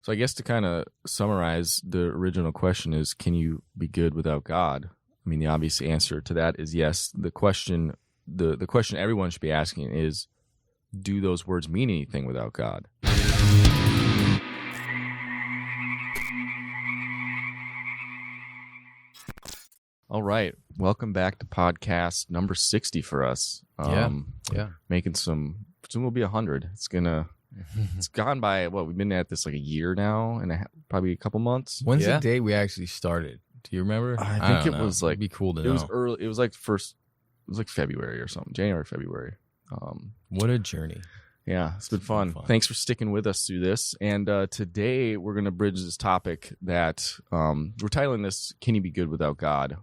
So I guess to kind of summarize, the original question is, can you be good without God? I mean, the obvious answer to that is yes. The question everyone should be asking is, do those words mean anything without God? All right. Welcome back to podcast number 60 for us. Making some, soon will be 100. It's gone by, we've been at this like a year now and probably a couple months. When's the day we actually started? Do you remember? I think it was like, it'd be cool to know. It was early. It was like February or something, January, February. What a journey. Yeah, it's been fun. Thanks for sticking with us through this. And today we're going to bridge this topic that we're titling this, Can You Be Good Without God?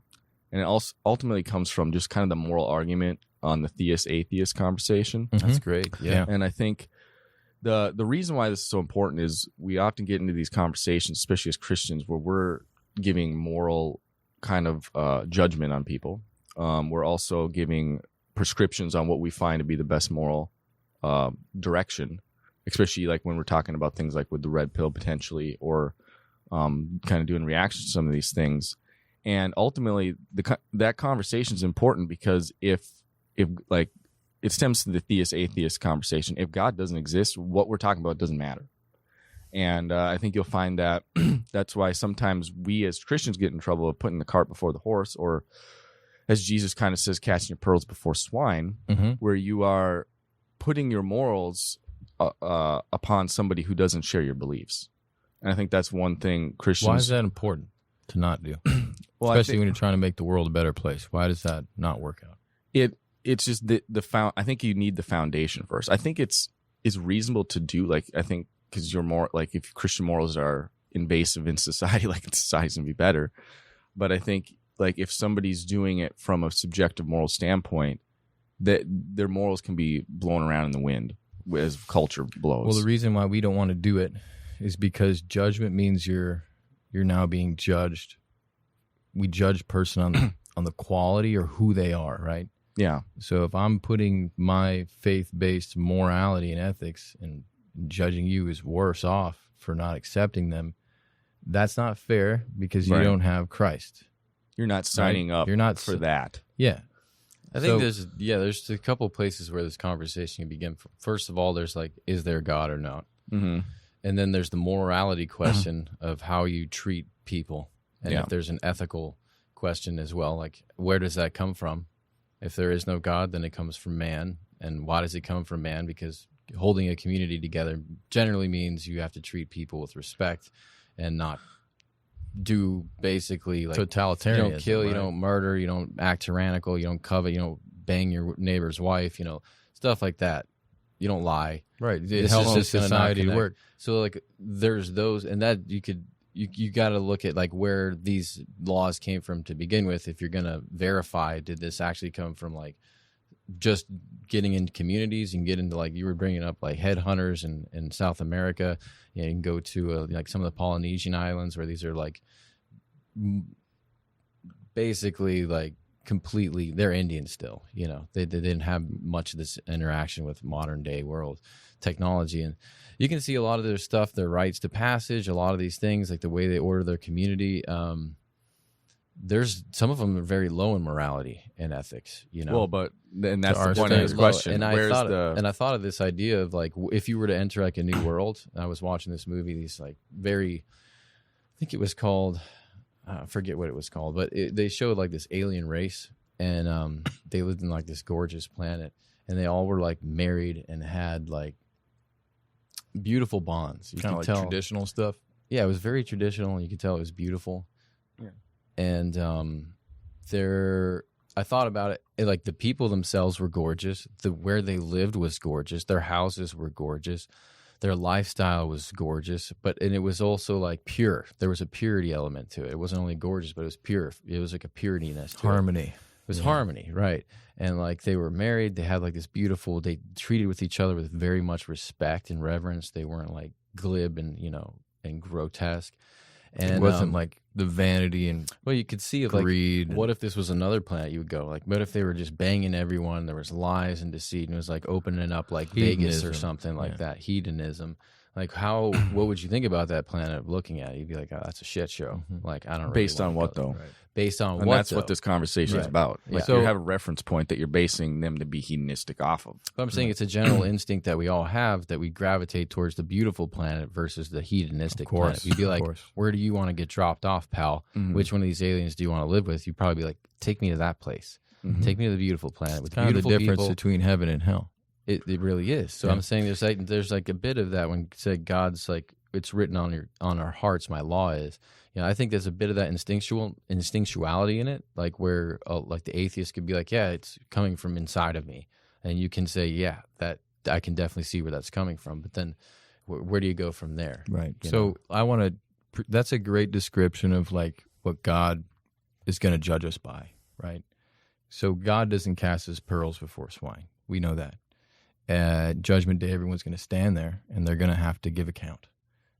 And it also ultimately comes from just kind of the moral argument on the theist-atheist conversation. Mm-hmm. That's great. Yeah. And I think the reason why this is so important is we often get into these conversations, especially as Christians, where we're giving moral kind of judgment on people. We're also giving prescriptions on what we find to be the best moral direction, especially like when we're talking about things like with the red pill potentially, or kind of doing reactions to some of these things. And ultimately, that conversation is important because if like it stems to the theist-atheist conversation. If God doesn't exist, what we're talking about doesn't matter. And I think you'll find that that's why sometimes we as Christians get in trouble of putting the cart before the horse, or as Jesus kind of says, casting your pearls before swine, where you are putting your morals upon somebody who doesn't share your beliefs. And I think that's one thing Christians... Why is that important to not do? Well, especially when you're trying to make the world a better place. Why does that not work out? It's just I think you need the foundation first. I think it's reasonable to do, like, I think because you're more like, if Christian morals are invasive in society, like society's gonna be better. But I think like if somebody's doing it from a subjective moral standpoint, that their morals can be blown around in the wind as culture blows. Well, the reason why we don't want to do it is because judgment means you're now being judged. We judge a person on the quality or who they are, right? Yeah. So if I'm putting my faith-based morality and ethics and judging you as worse off for not accepting them, that's not fair because you don't have Christ. You're not signing up for that. Yeah. I think there's a couple places where this conversation can begin. First of all, there's like, is there God or not? Mm-hmm. And then there's the morality question of how you treat people. And if there's an ethical question as well, like where does that come from? If there is no God, then it comes from man. And why does it come from man? Because holding a community together generally means you have to treat people with respect and not do basically like totalitarianism. You don't kill, right? You don't murder, you don't act tyrannical, you don't covet, you don't bang your neighbor's wife, stuff like that. You don't lie. Right. It helps society to work. So like there's those, and that you got to look at like where these laws came from to begin with. If you're going to verify, did this actually come from like just getting into communities and get into like you were bringing up like headhunters in South America. You can go to like some of the Polynesian islands where these are like basically like completely, they're Indian still. They didn't have much of this interaction with modern day world technology, and you can see a lot of their stuff, their rites to passage, a lot of these things, like the way they order their community. There's some of them are very low in morality and ethics, Well, but and that's the point of this question. And I thought of this idea of like if you were to enter like a new world. I was watching this movie. These like I think it was called. I forget what it was called, but they showed like this alien race, and they lived in like this gorgeous planet, and they all were like married and had like beautiful bonds. You kind of like tell, traditional stuff. Yeah, it was very traditional, and you could tell it was beautiful. Yeah. And I thought about it, like the people themselves were gorgeous. Where they lived was gorgeous. Their houses were gorgeous. Their lifestyle was gorgeous, and it was also like pure. There was a purity element to it. It wasn't only gorgeous, but it was pure. It was like a purityness to harmony. It was harmony, right? And like they were married. They had like this beautiful. They treated with each other with very much respect and reverence. They weren't like glib and and grotesque. And it wasn't like the vanity and you could see if greed. Like, what if this was another planet you would go? Like, what if they were just banging everyone? There was lies and deceit, and it was like opening up like hedonism. Vegas or something like that. Hedonism, Like what would you think about that planet looking at it? You'd be like, oh, that's a shit show. Like, I don't really Based on wanna what go though? there. Based on And what that's what though? this conversation is Right. about. Like, Yeah. you have a reference point that you're basing them to be hedonistic off of. But I'm saying it's a general instinct that we all have, that we gravitate towards the beautiful planet versus the hedonistic planet. You'd be of like, course. where do you want to get dropped off, pal? Which one of these aliens do you want to live with? You'd probably be like, take me to that place. Take me to the beautiful planet with Kind of the beautiful difference people. between heaven and hell. It really is. So Yeah. I'm saying there's like a bit of that when say God's like, it's written on our hearts. My law is. You know, I think there's a bit of that instinctuality in it, like where like the atheist could be like, yeah, it's coming from inside of me, and you can say, yeah, that I can definitely see where that's coming from. But then, where do you go from there? Right. You So know? I want to. That's a great description of like what God is going to judge us by, right? So God doesn't cast his pearls before swine. We know that. At Judgment Day, everyone's going to stand there, and they're going to have to give account.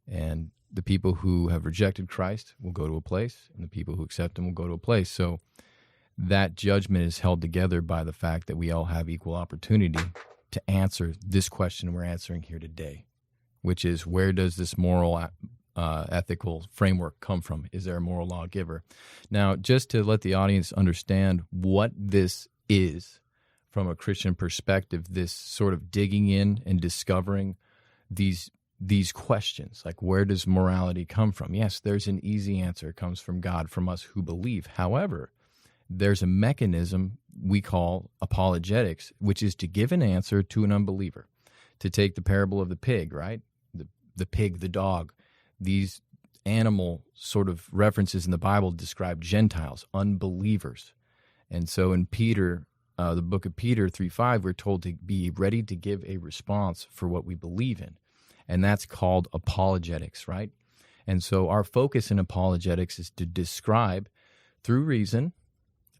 And the people who have rejected Christ will go to a place, and the people who accept him will go to a place. So that judgment is held together by the fact that we all have equal opportunity to answer this question we're answering here today, which is, where does this moral ethical framework come from? Is there a moral lawgiver? Now, just to let the audience understand what this is from a Christian perspective, this sort of digging in and discovering these questions, like where does morality come from? Yes, there's an easy answer. It comes from God, from us who believe. However, there's a mechanism we call apologetics, which is to give an answer to an unbeliever. To take the parable of the pig, right? The pig, the dog. These animal sort of references in the Bible describe Gentiles, unbelievers. And so in Peter, the book of Peter 3:5, we're told to be ready to give a response for what we believe in. And that's called apologetics, right? And so our focus in apologetics is to describe through reason,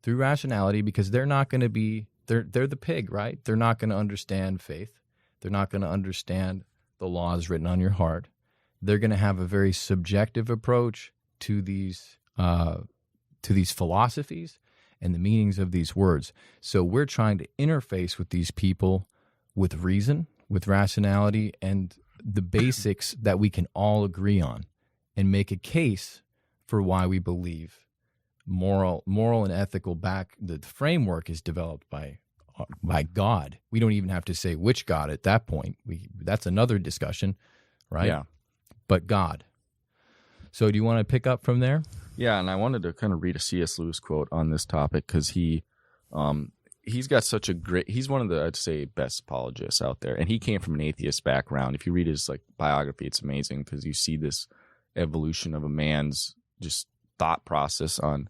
through rationality, because they're not going to be, they're the pig, right? They're not going to understand faith. They're not going to understand the laws written on your heart. They're going to have a very subjective approach to these philosophies and the meanings of these words. So we're trying to interface with these people with reason, with rationality, and the basics that we can all agree on, and make a case for why we believe moral and ethical the framework is developed by God. We don't even have to say which God at that point. That's another discussion, right? Yeah. But God. So do you want to pick up from there? Yeah, and I wanted to kind of read a C.S. Lewis quote on this topic because he's got such a great, he's one of the, I'd say, best apologists out there. And he came from an atheist background. If you read his like biography, it's amazing because you see this evolution of a man's just thought process on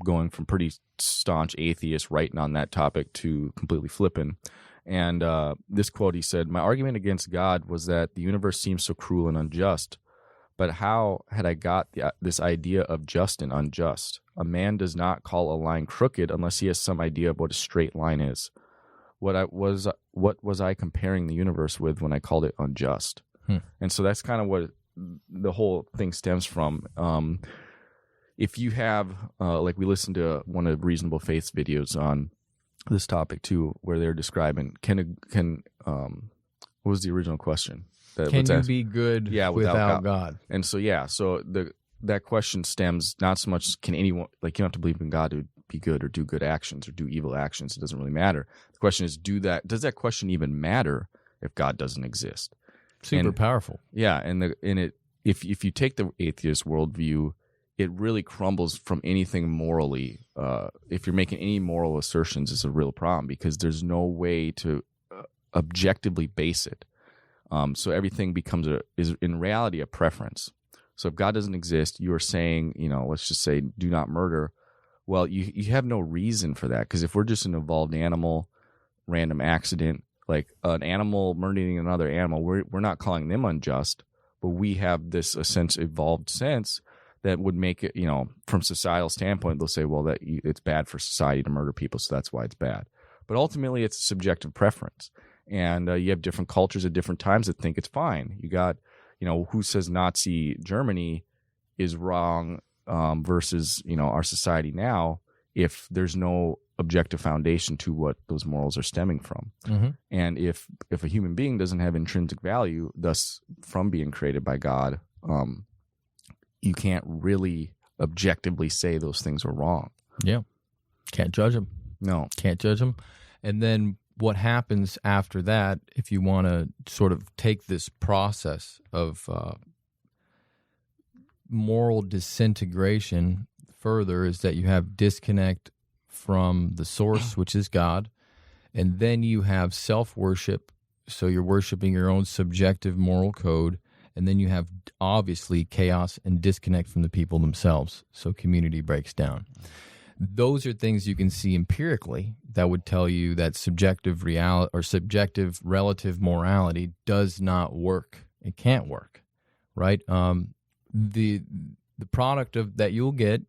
going from pretty staunch atheist writing on that topic to completely flipping. And this quote, he said, "My argument against God was that the universe seems so cruel and unjust. But how had I got this idea of just and unjust? A man does not call a line crooked unless he has some idea of what a straight line is. What was I comparing the universe with when I called it unjust?" And so that's kind of what the whole thing stems from. If you have, like we listened to one of Reasonable Faith's videos on this topic too, where they're describing, what was the original question? Can you be good without God? And so, that question stems not so much can anyone, like, you don't have to believe in God to be good or do good actions or do evil actions. It doesn't really matter. The question is, does that question even matter if God doesn't exist? Super powerful. Yeah, if you take the atheist worldview, it really crumbles from anything morally. If you're making any moral assertions, it's a real problem because there's no way to objectively base it. So everything is in reality a preference. So if God doesn't exist, you are saying, let's just say, do not murder. Well, you have no reason for that, because if we're just an evolved animal, random accident, like an animal murdering another animal, we're not calling them unjust, but we have this evolved sense that would make it, from societal standpoint, they'll say, well, that it's bad for society to murder people, so that's why it's bad. But ultimately, it's a subjective preference. And you have different cultures at different times that think it's fine. You got, who says Nazi Germany is wrong versus, our society now, if there's no objective foundation to what those morals are stemming from. Mm-hmm. And if a human being doesn't have intrinsic value, thus from being created by God, you can't really objectively say those things are wrong. Yeah. Can't judge them. No. Can't judge them. And then what happens after that, if you want to sort of take this process of moral disintegration further, is that you have disconnect from the source, which is God, and then you have self-worship, so you're worshiping your own subjective moral code, and then you have obviously chaos and disconnect from the people themselves, so community breaks down. Those are things you can see empirically that would tell you that subjective reality or subjective relative morality does not work. It can't work, right? The product of that you'll get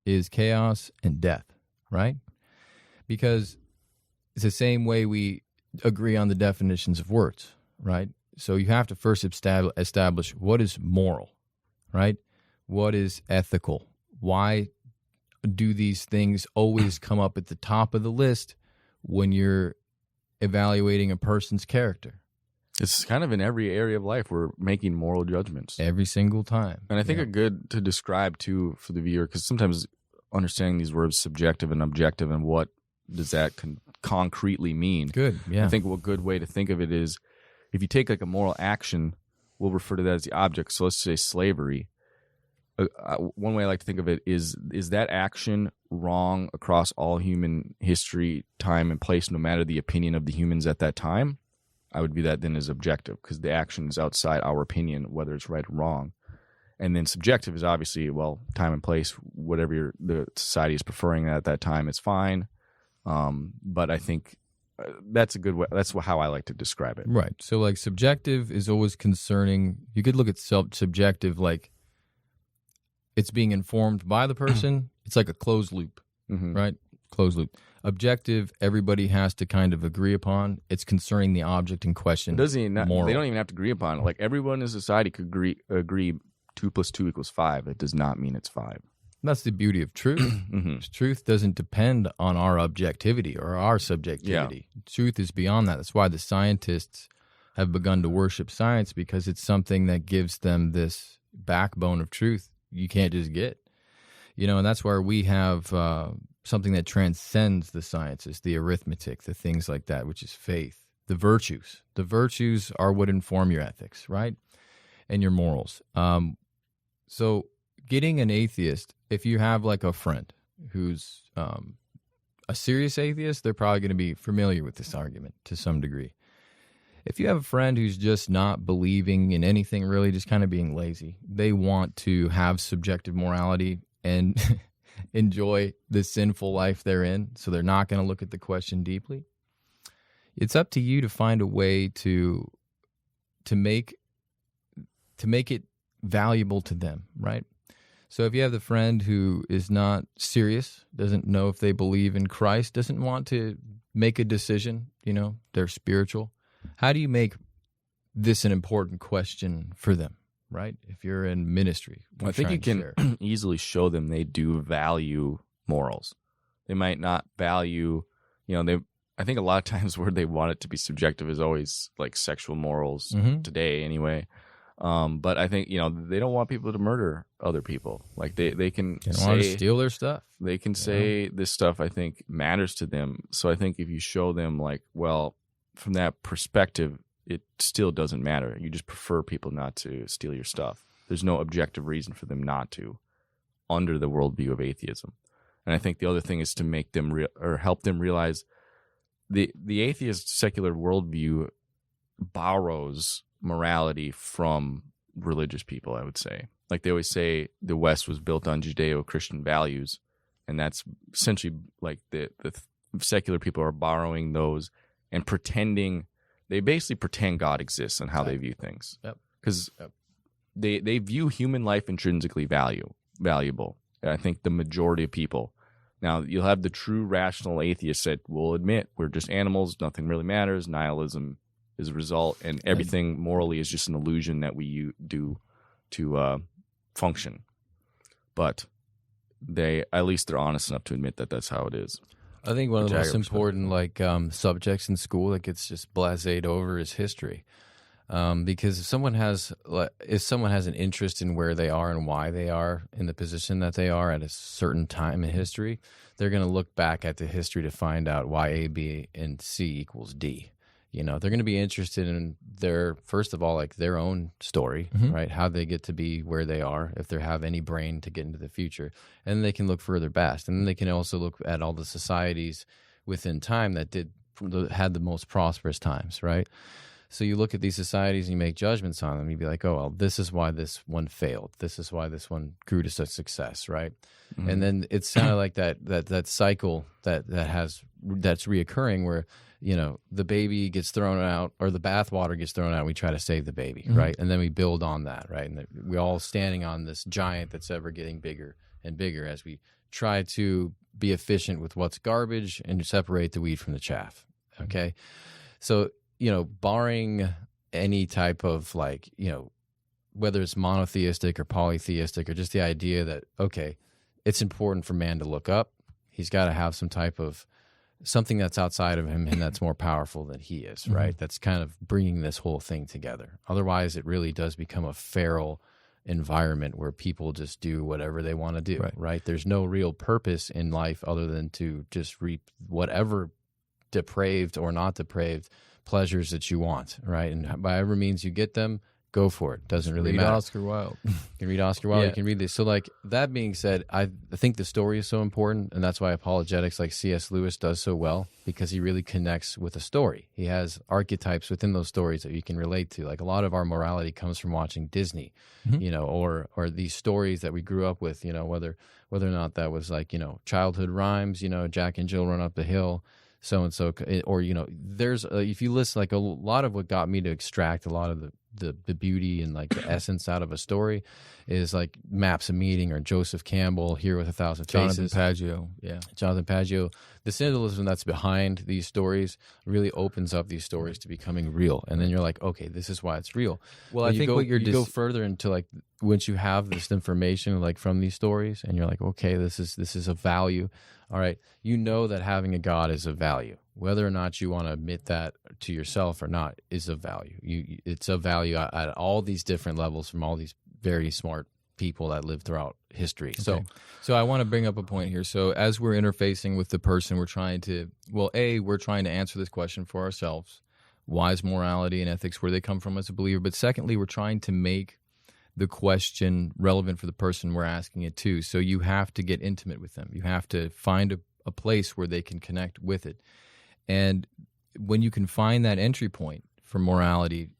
is chaos and death, right? Because it's the same way we agree on the definitions of words, right? So you have to first establish what is moral, right? What is ethical? Why do these things always come up at the top of the list when you're evaluating a person's character? It's kind of in every area of life we're making moral judgments. Every single time. And I think Yeah. a good to describe, too, for the viewer, because sometimes understanding these words subjective and objective and what does that concretely mean. Good, yeah. I think a good way to think of it is if you take like a moral action, we'll refer to that as the object. So let's say slavery. One way I like to think of it is that action wrong across all human history, time, and place, no matter the opinion of the humans at that time? I would view that then as objective because the action is outside our opinion, whether it's right or wrong. And then subjective is obviously, well, time and place, whatever the society is preferring at that time is fine. But I think that's a good way. That's how I like to describe it. Right. So like subjective is always concerning. You could look at subjective like it's being informed by the person. It's like a closed loop, Mm-hmm. right? Closed loop. Objective, everybody has to kind of agree upon. It's concerning the object in question. Moral. They don't even have to agree upon it. Like everyone in society could agree 2 + 2 = 5. It does not mean it's 5. That's the beauty of truth. Mm-hmm. Truth doesn't depend on our objectivity or our subjectivity. Truth is beyond that. That's why the scientists have begun to worship science, because it's something that gives them this backbone of truth you can't just get. And that's where we have something that transcends the sciences, the arithmetic, the things like that, which is faith, the virtues. The virtues are what inform your ethics, right? And your morals. So getting an atheist, if you have like a friend who's a serious atheist, they're probably going to be familiar with this argument to some degree. If you have a friend who's just not believing in anything really, just kind of being lazy, they want to have subjective morality and enjoy the sinful life they're in, so they're not going to look at the question deeply. It's up to you to find a way to make it valuable to them, right? So if you have the friend who is not serious, doesn't know if they believe in Christ, doesn't want to make a decision, they're spiritual, how do you make this an important question for them, right? If you're in ministry. I think you can easily show them they do value morals. They might not value, I think a lot of times where they want it to be subjective is always like sexual morals today anyway. But I think, they don't want people to murder other people. Like they can don't want to steal their stuff. They can say this stuff, I think, matters to them. So I think if you show them like, well, from that perspective, it still doesn't matter. You just prefer people not to steal your stuff. There's no objective reason for them not to under the worldview of atheism. And I think the other thing is to make them help them realize the atheist secular worldview borrows morality from religious people, I would say. Like they always say the West was built on Judeo-Christian values, and that's essentially like the secular people are borrowing those and they basically pretend God exists and how they view things. Because they view human life intrinsically valuable. And I think the majority of people. Now, you'll have the true rational atheists that will admit we're just animals, nothing really matters, nihilism is a result, and everything morally is just an illusion that we do to function. But at least they're honest enough to admit that that's how it is. I think one of the Which I most respect. important subjects in school that gets just blased over is history. Because if someone has an interest in where they are and why they are in the position that they are at a certain time in history, they're going to look back at the history to find out why A, B, and C equals D. You know, they're going to be interested in first of all, like their own story, right? How they get to be where they are, if they have any brain to get into the future. And then they can look further back. And then they can also look at all the societies within time that had the most prosperous times, right? So you look at these societies and you make judgments on them. You'd be like, oh, well, this is why this one failed. This is why this one grew to such success, right? Mm-hmm. And then it's kind of like that cycle that's reoccurring where, you know, the baby gets thrown out or the bathwater gets thrown out. We try to save the baby, right? And then we build on that, right? And we're all standing on this giant that's ever getting bigger and bigger as we try to be efficient with what's garbage and separate the wheat from the chaff, okay? So, you know, barring any type of whether it's monotheistic or polytheistic or just the idea that, okay, it's important for man to look up. He's got to have some type of something that's outside of him and that's more powerful than he is, right? That's kind of bringing this whole thing together. Otherwise, it really does become a feral environment where people just do whatever they want to do, right? There's no real purpose in life other than to just reap whatever depraved or not depraved pleasures that you want, right? And by whatever means you get them, go for it. Doesn't really matter. Oscar Wilde. You can read Oscar Wilde. You can read this. So, like, that being said, I think the story is so important, and that's why apologetics, like C.S. Lewis, does so well, because he really connects with a story. He has archetypes within those stories that you can relate to. Like, a lot of our morality comes from watching Disney, you know, or these stories that we grew up with, you know, whether or not that was like, you know, childhood rhymes, you know, Jack and Jill run up the hill, so-and-so, or, you know, there's, if you listen, like a lot of what got me to extract a lot of the beauty and like the essence out of a story is like Maps a Meeting or Joseph Campbell, Here with a Thousand Faces. Jonathan Pageau. The symbolism that's behind these stories really opens up these stories to becoming real. And then you're like, okay, this is why it's real. Well, I think you go further into like, once you have this information like from these stories and you're like, okay, this is a value. All right, you know that having a God is a value. Whether or not you want to admit that to yourself or not is a value. It's a value at all these different levels from all these very smart people that live throughout history. Okay. So I want to bring up a point here. So as we're interfacing with the person, we're trying to answer this question for ourselves. Why is morality and ethics, where they come from as a believer? But secondly, we're trying to make the question relevant for the person we're asking it to. So you have to get intimate with them. You have to find a place where they can connect with it. And when you can find that entry point for morality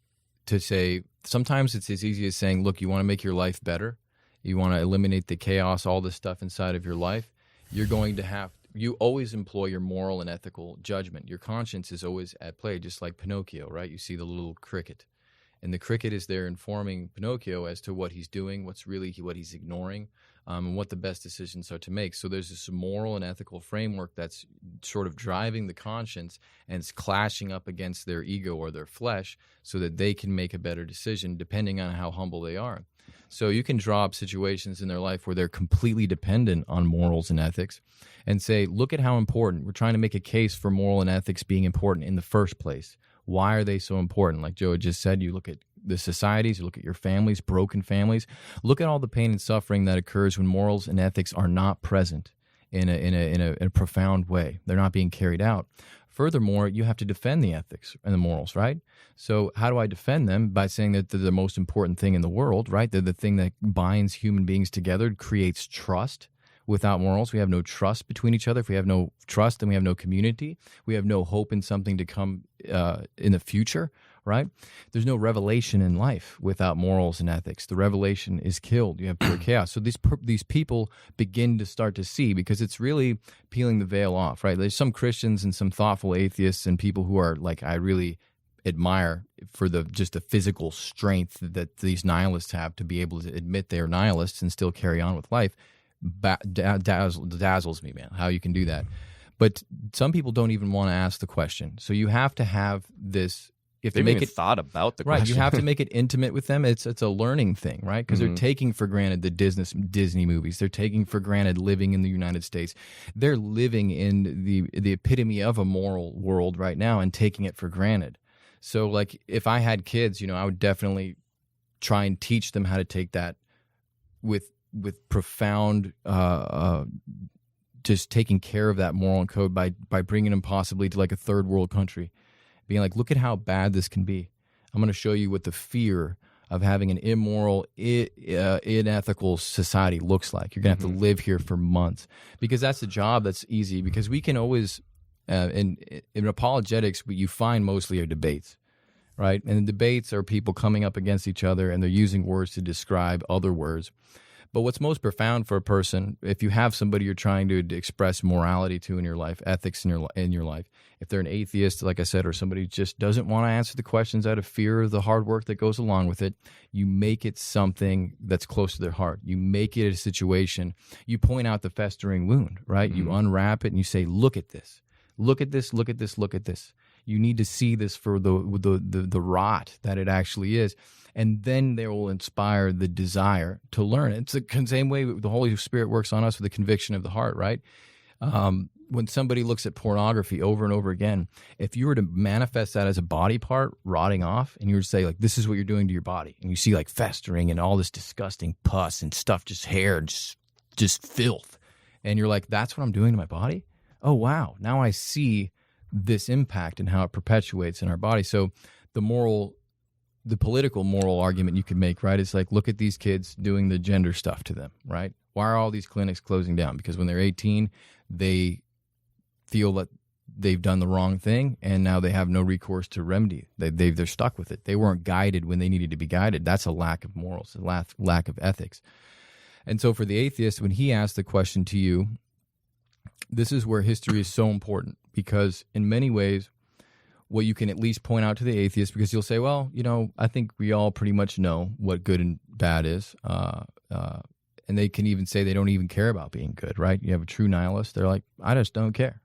to say, sometimes it's as easy as saying, look, you want to make your life better. You want to eliminate the chaos, all the stuff inside of your life. You're going to you always employ your moral and ethical judgment. Your conscience is always at play, just like Pinocchio, right? You see the little cricket. And the cricket is there informing Pinocchio as to what he's doing, what he's ignoring, and what the best decisions are to make. So there's this moral and ethical framework that's sort of driving the conscience and it's clashing up against their ego or their flesh so that they can make a better decision depending on how humble they are. So you can draw up situations in their life where they're completely dependent on morals and ethics and say, look at how important. We're trying to make a case for moral and ethics being important in the first place. Why are they so important? Like Joe had just said, you look at the societies, you look at your families, broken families. Look at all the pain and suffering that occurs when morals and ethics are not present in a profound way. They're not being carried out. Furthermore, you have to defend the ethics and the morals, right? So how do I defend them? By saying that they're the most important thing in the world, right? They're the thing that binds human beings together, creates trust. Without morals, we have no trust between each other. If we have no trust, then we have no community. We have no hope in something to come in the future, right? There's no revelation in life without morals and ethics. The revelation is killed. You have pure chaos. So these people begin to start to see, because it's really peeling the veil off, right? There's some Christians and some thoughtful atheists and people who are like, I really admire for just the physical strength that these nihilists have to be able to admit they're nihilists and still carry on with life. Dazzles me, man, how you can do that. But some people don't even want to ask the question. So you have to have this you have They've to make even it thought about the right. question. You have to make it intimate with them. It's a learning thing, right? Because they're taking for granted the Disney movies. They're taking for granted living in the United States. They're living in the epitome of a moral world right now and taking it for granted. So, like, if I had kids, you know, I would definitely try and teach them how to take that with profound, just taking care of that moral code by bringing them possibly to like a third world country, being like, look at how bad this can be. I'm going to show you what the fear of having an immoral, unethical society looks like. You're going to have to live here for months, because that's the job that's easy, because we can always, in apologetics, what you find mostly are debates, right? And the debates are people coming up against each other and they're using words to describe other words. But what's most profound for a person, if you have somebody you're trying to express morality to in your life, ethics in your life, if they're an atheist, like I said, or somebody who just doesn't want to answer the questions out of fear of the hard work that goes along with it, you make it something that's close to their heart. You make it a situation. You point out the festering wound, right? Mm-hmm. You unwrap it and you say, look at this. Look at this, look at this, look at this. You need to see this for the rot that it actually is. And then they will inspire the desire to learn. It's the same way the Holy Spirit works on us with the conviction of the heart, right? When somebody looks at pornography over and over again, if you were to manifest that as a body part rotting off, and you were to say, like, this is what you're doing to your body, and you see, like, festering and all this disgusting pus and stuff, just hair, just filth, and you're like, that's what I'm doing to my body? Oh, wow. Now I see this impact and how it perpetuates in our body. So the political moral argument you could make, right, is like, look at these kids doing the gender stuff to them, right? Why are all these clinics closing down? Because when they're 18, they feel that they've done the wrong thing, and now they have no recourse to remedy. They're stuck with it. They weren't guided when they needed to be guided. That's a lack of morals, a lack of ethics. And so for the atheist, when he asked the question to you, this is where history is so important, because in many ways, what you can at least point out to the atheist, because you'll say, well, you know, I think we all pretty much know what good and bad is. And they can even say they don't even care about being good, right? You have a true nihilist. They're like, I just don't care.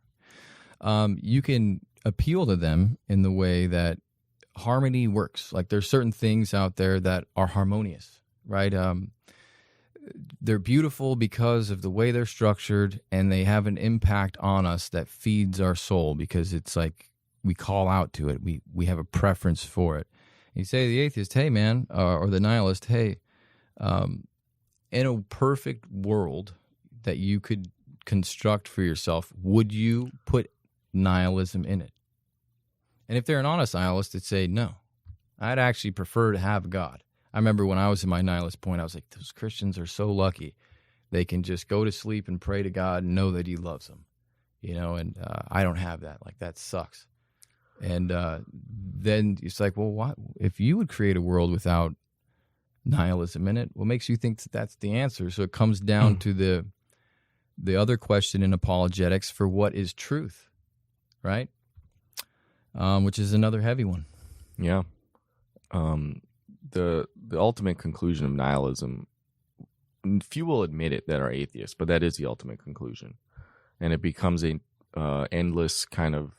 You can appeal to them in the way that harmony works. Like, there's certain things out there that are harmonious, right? They're beautiful because of the way they're structured, and they have an impact on us that feeds our soul, because it's like, we call out to it. We have a preference for it. And you say to the atheist, hey, man, or the nihilist, hey, in a perfect world that you could construct for yourself, would you put nihilism in it? And if they're an honest nihilist, they'd say, no, I'd actually prefer to have God. I remember when I was in my nihilist point, I was like, those Christians are so lucky. They can just go to sleep and pray to God and know that he loves them, you know, and I don't have that. Like, that sucks. And then it's like, well, what if you would create a world without nihilism in it? What makes you think that's the answer? So it comes down to the other question in apologetics for what is truth, right? Which is another heavy one. Yeah. The ultimate conclusion of nihilism, few will admit it that are atheists, but that is the ultimate conclusion, and it becomes a endless kind of,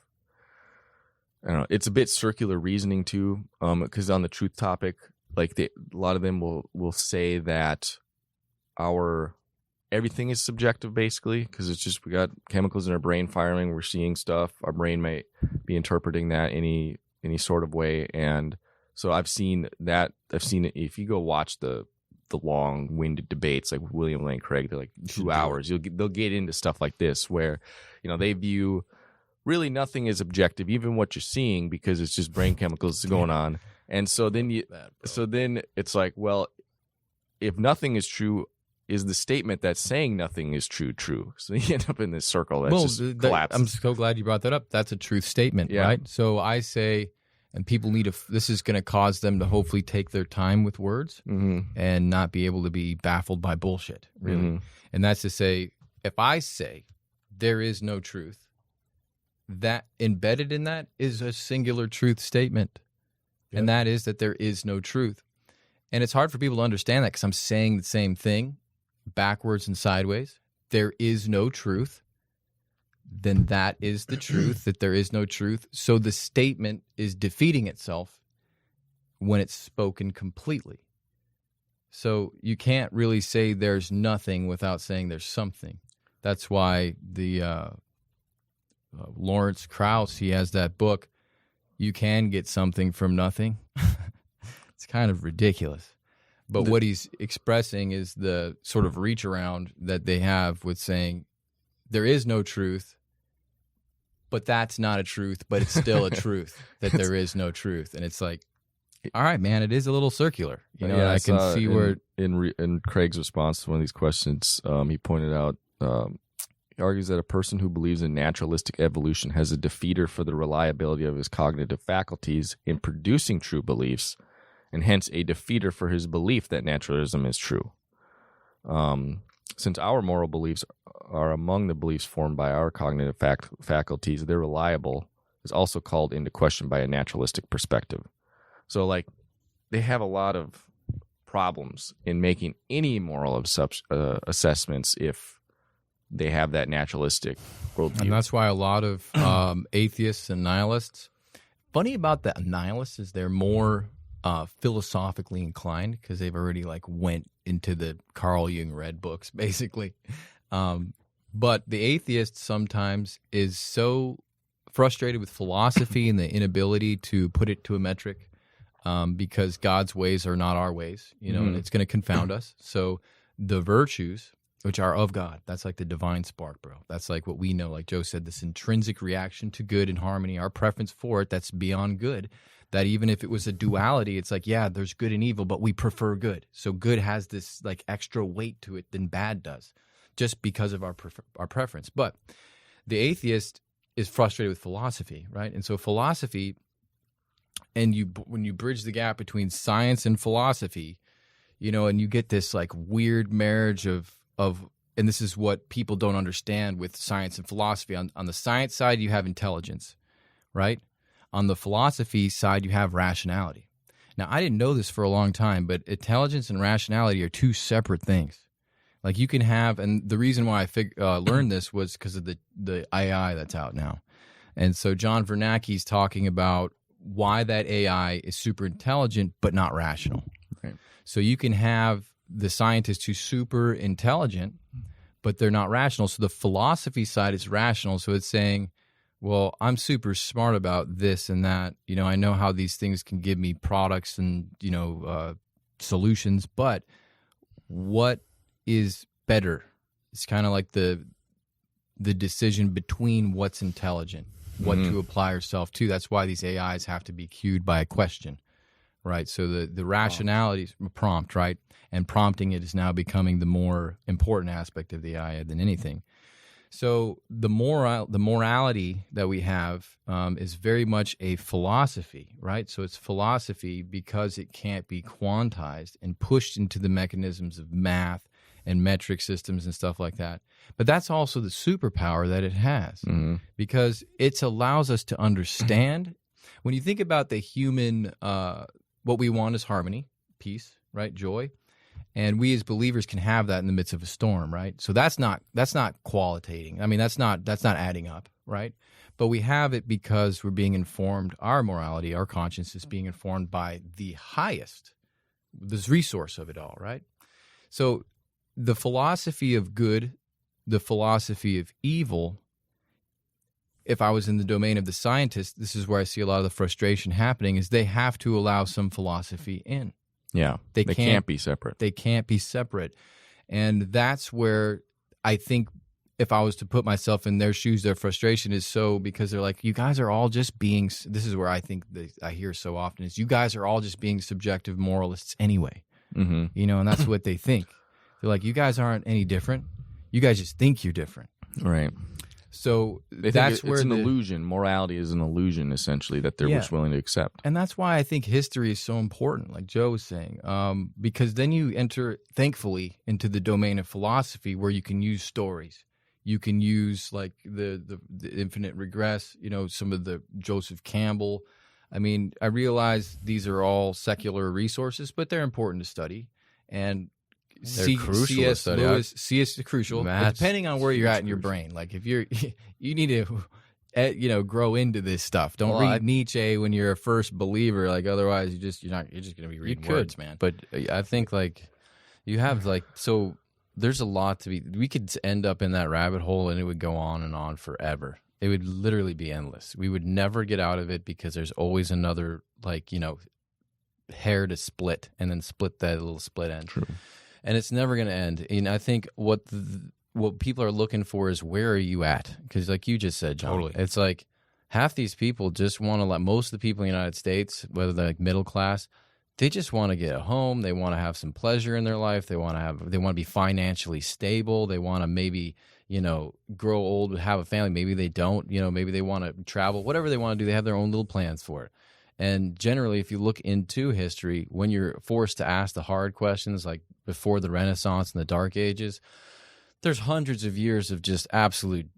I don't know, it's a bit circular reasoning too, because on the truth topic, like a lot of them will say that everything is subjective, basically, because it's just, we got chemicals in our brain firing, we're seeing stuff, our brain might be interpreting that any sort of way. And so I've seen it, if you go watch the long-winded debates like William Lane Craig, they're like 2 hours, they'll get into stuff like this where, you know, they view really nothing is objective, even what you're seeing, because it's just brain chemicals going on. And so then then it's like, well, if nothing is true, is the statement that's saying nothing is true? So you end up in this circle that's collapses. I'm so glad you brought that up. That's a truth statement, right? So I say, and people this is going to cause them to hopefully take their time with words and not be able to be baffled by bullshit, really. And that's to say, if I say there is no truth, that embedded in that is a singular truth statement. Yep. And that is that there is no truth. And it's hard for people to understand that, because I'm saying the same thing backwards and sideways. There is no truth. then that is the truth, that there is no truth. So the statement is defeating itself when it's spoken completely. So you can't really say there's nothing without saying there's something. That's why the Lawrence Krauss, he has that book, You Can Get Something from Nothing. It's kind of ridiculous. But what he's expressing is the sort of reach around that they have with saying there is no truth, but that's not a truth, but it's still a truth that there is no truth. And it's like, all right, man, it is a little circular. You know, yeah, I can see where in Craig's response to one of these questions, he pointed out, he argues that a person who believes in naturalistic evolution has a defeater for the reliability of his cognitive faculties in producing true beliefs, and hence a defeater for his belief that naturalism is true. Since our moral beliefs are among the beliefs formed by our cognitive faculties, they're reliable, is also called into question by a naturalistic perspective. So, like, they have a lot of problems in making any moral assessments if they have that naturalistic worldview. And that's why a lot of atheists and nihilists, funny about the nihilists is they're more philosophically inclined because they've already like went into the Carl Jung read books, basically. But the atheist sometimes is so frustrated with philosophy and the inability to put it to a metric because God's ways are not our ways, you know, and it's going to confound us. So the virtues, which are of God, that's like the divine spark, bro. That's like what we know, like Joe said, this intrinsic reaction to good and harmony, our preference for it, that's beyond good. That even if it was a duality, it's like, yeah, there's good and evil, but we prefer good. So good has this like extra weight to it than bad does, just because of our preference. But the atheist is frustrated with philosophy, right? And so philosophy, and when you bridge the gap between science and philosophy, you know, and you get this like weird marriage of and this is what people don't understand with science and philosophy. On the science side, you have intelligence, right? On the philosophy side, you have rationality. Now, I didn't know this for a long time, but intelligence and rationality are two separate things. Like you can have, and the reason why I learned this was because of the AI that's out now. And so John Vernake's talking about why that AI is super intelligent but not rational. Right. So you can have the scientist who's super intelligent, but they're not rational. So the philosophy side is rational. So it's saying, well, I'm super smart about this and that. You know, I know how these things can give me products and, you know, solutions, but what is better? It's kind of like the decision between what's intelligent, what to apply yourself to. That's why these AIs have to be cued by a question, right? So the rationality is prompt, right? And prompting it is now becoming the more important aspect of the AI than anything. So the morality that we have is very much a philosophy, right? So it's philosophy because it can't be quantized and pushed into the mechanisms of math and metric systems and stuff like that. But that's also the superpower that it has because it allows us to understand. When you think about the human, what we want is harmony, peace, right? Joy. And we as believers can have that in the midst of a storm, right? So that's not qualitating. I mean, that's not adding up, right? But we have it because we're being informed. Our morality, our conscience is being informed by the highest, this resource of it all, right? So the philosophy of good, the philosophy of evil, if I was in the domain of the scientist, this is where I see a lot of the frustration happening, is they have to allow some philosophy in. Yeah, they can't be separate. They can't be separate. And that's where I think if I was to put myself in their shoes, their frustration is so because they're like, you guys are all just being, this is where I think I hear so often is you guys are all just being subjective moralists anyway. You know, and that's what they think. They're like, you guys aren't any different. You guys just think you're different. Right. So that's where it's an illusion. Morality is an illusion, essentially, that they're just willing to accept. And that's why I think history is so important, like Joe was saying, because then you enter, thankfully, into the domain of philosophy where you can use stories. You can use like the infinite regress, you know, some of the Joseph Campbell. I mean, I realize these are all secular resources, but they're important to study. And C.S. Lewis, C.S. crucial. But depending on where you're at in your brain, like if you need to, grow into this stuff. Don't read Nietzsche when you're a first believer. Like otherwise, you're just going to be reading words, man. But I think like you have like so. There's a lot to be. We could end up in that rabbit hole, and it would go on and on forever. It would literally be endless. We would never get out of it because there's always another, hair to split, and then split that little split end. True. And it's never going to end. And I think what people are looking for is where are you at? Because like you just said, John, totally. It's like half these people just want to let most of the people in the United States, whether they're like middle class, they just want to get a home. They want to have some pleasure in their life. They want to be financially stable. They want to maybe, grow old, have a family. Maybe they don't, maybe they want to travel, whatever they want to do. They have their own little plans for it. And generally, if you look into history, when you're forced to ask the hard questions, like before the Renaissance and the Dark Ages, there's hundreds of years of just absolute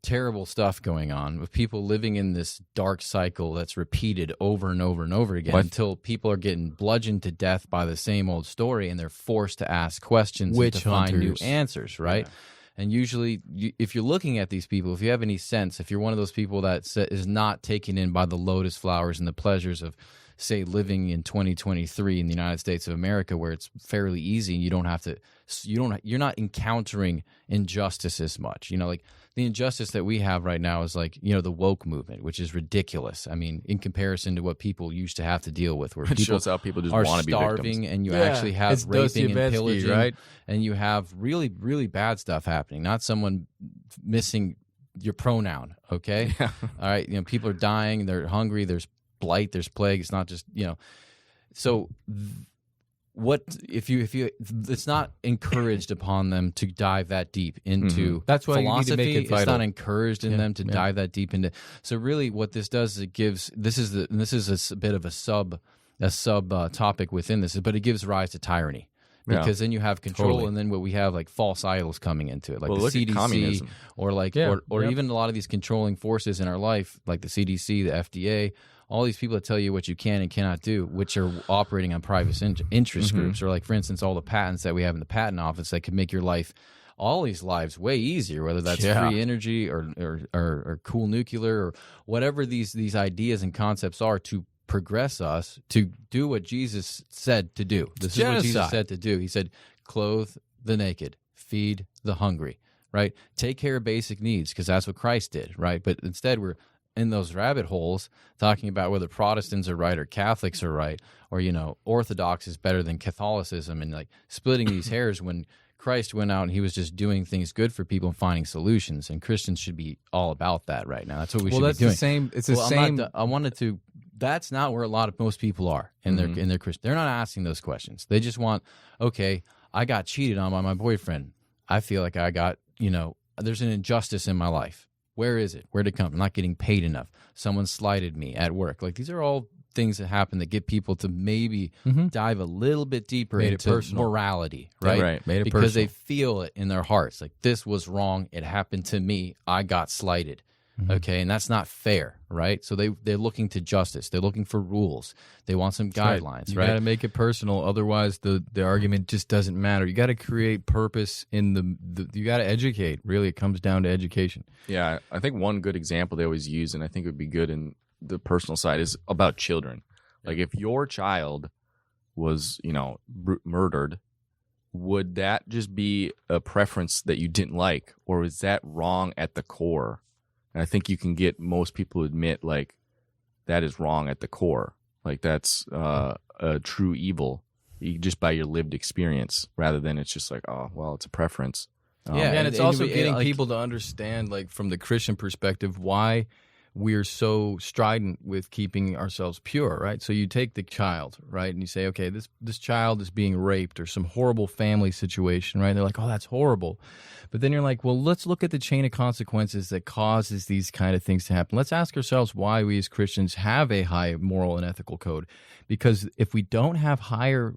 terrible stuff going on with people living in this dark cycle that's repeated over and over and over again until people are getting bludgeoned to death by the same old story, and they're forced to ask questions and to find new answers, right? Yeah. And usually, if you're looking at these people, if you have any sense, if you're one of those people that is not taken in by the lotus flowers and the pleasures of, say, living in 2023 in the United States of America, where it's fairly easy and you're not encountering injustice as much. Like the injustice that we have right now is like, the woke movement, which is ridiculous. I mean, in comparison to what people used to have to deal with, where people shows how people just are want to be starving, victims. and you actually have raping and pillaging, right? And you have really, really bad stuff happening. Not someone missing your pronoun, okay? Yeah. All right, people are dying, they're hungry, there's blight, there's plague. It's not just, so what if you it's not encouraged upon them to dive that deep into That's why philosophy. You need to make it vital. It's not encouraged in them to dive that deep into. So really what this does is it gives this is a bit of a sub topic within this, but it gives rise to tyranny. Because then you have control, and then what we have like false idols coming into it, like the CDC, or like or even a lot of these controlling forces in our life, like the CDC, the FDA, all these people that tell you what you can and cannot do, which are operating on private interest groups, or like for instance, all the patents that we have in the patent office that could make your life, all these lives, way easier. Whether that's free energy or cool nuclear or whatever these ideas and concepts are to progress us to do what Jesus said to do. This is what Jesus said to do. He said, clothe the naked, feed the hungry, right? Take care of basic needs, because that's what Christ did, right? But instead we're in those rabbit holes talking about whether Protestants are right or Catholics are right, or, Orthodox is better than Catholicism, and like splitting these hairs when Christ went out and he was just doing things good for people and finding solutions. And Christians should be all about that right now. That's what we should be doing. It's the same. I wanted to. That's not where most people are in their Christian. They're not asking those questions. They just want, okay, I got cheated on by my boyfriend. I feel like I got, there's an injustice in my life. Where is it? Where'd it come from? I'm not getting paid enough. Someone slighted me at work. Like these are all things that happen that get people to maybe dive a little bit deeper into morality, right? Right. Made it because personal. they feel it in their hearts. Like this was wrong. It happened to me. I got slighted. Okay, and that's not fair, right? So they're looking to justice. They're looking for rules. They want some guidelines, You right? got to make it personal, otherwise the argument just doesn't matter. You got to create purpose in the you got to educate. Really, it comes down to education. Yeah, I think one good example they always use, and I think it would be good in the personal side, is about children. Like if your child was, murdered, would that just be a preference that you didn't like, or is that wrong at the core? And I think you can get most people to admit, like, that is wrong at the core. Like, that's a true evil just by your lived experience, rather than it's just like, oh, well, it's a preference. And it's also getting people to understand, like, from the Christian perspective, why we're so strident with keeping ourselves pure, right? So you take the child, right, and you say, okay, this child is being raped or some horrible family situation, right? And they're like, oh, that's horrible. But then you're like, well, let's look at the chain of consequences that causes these kind of things to happen. Let's ask ourselves why we as Christians have a high moral and ethical code. Because if we don't have higher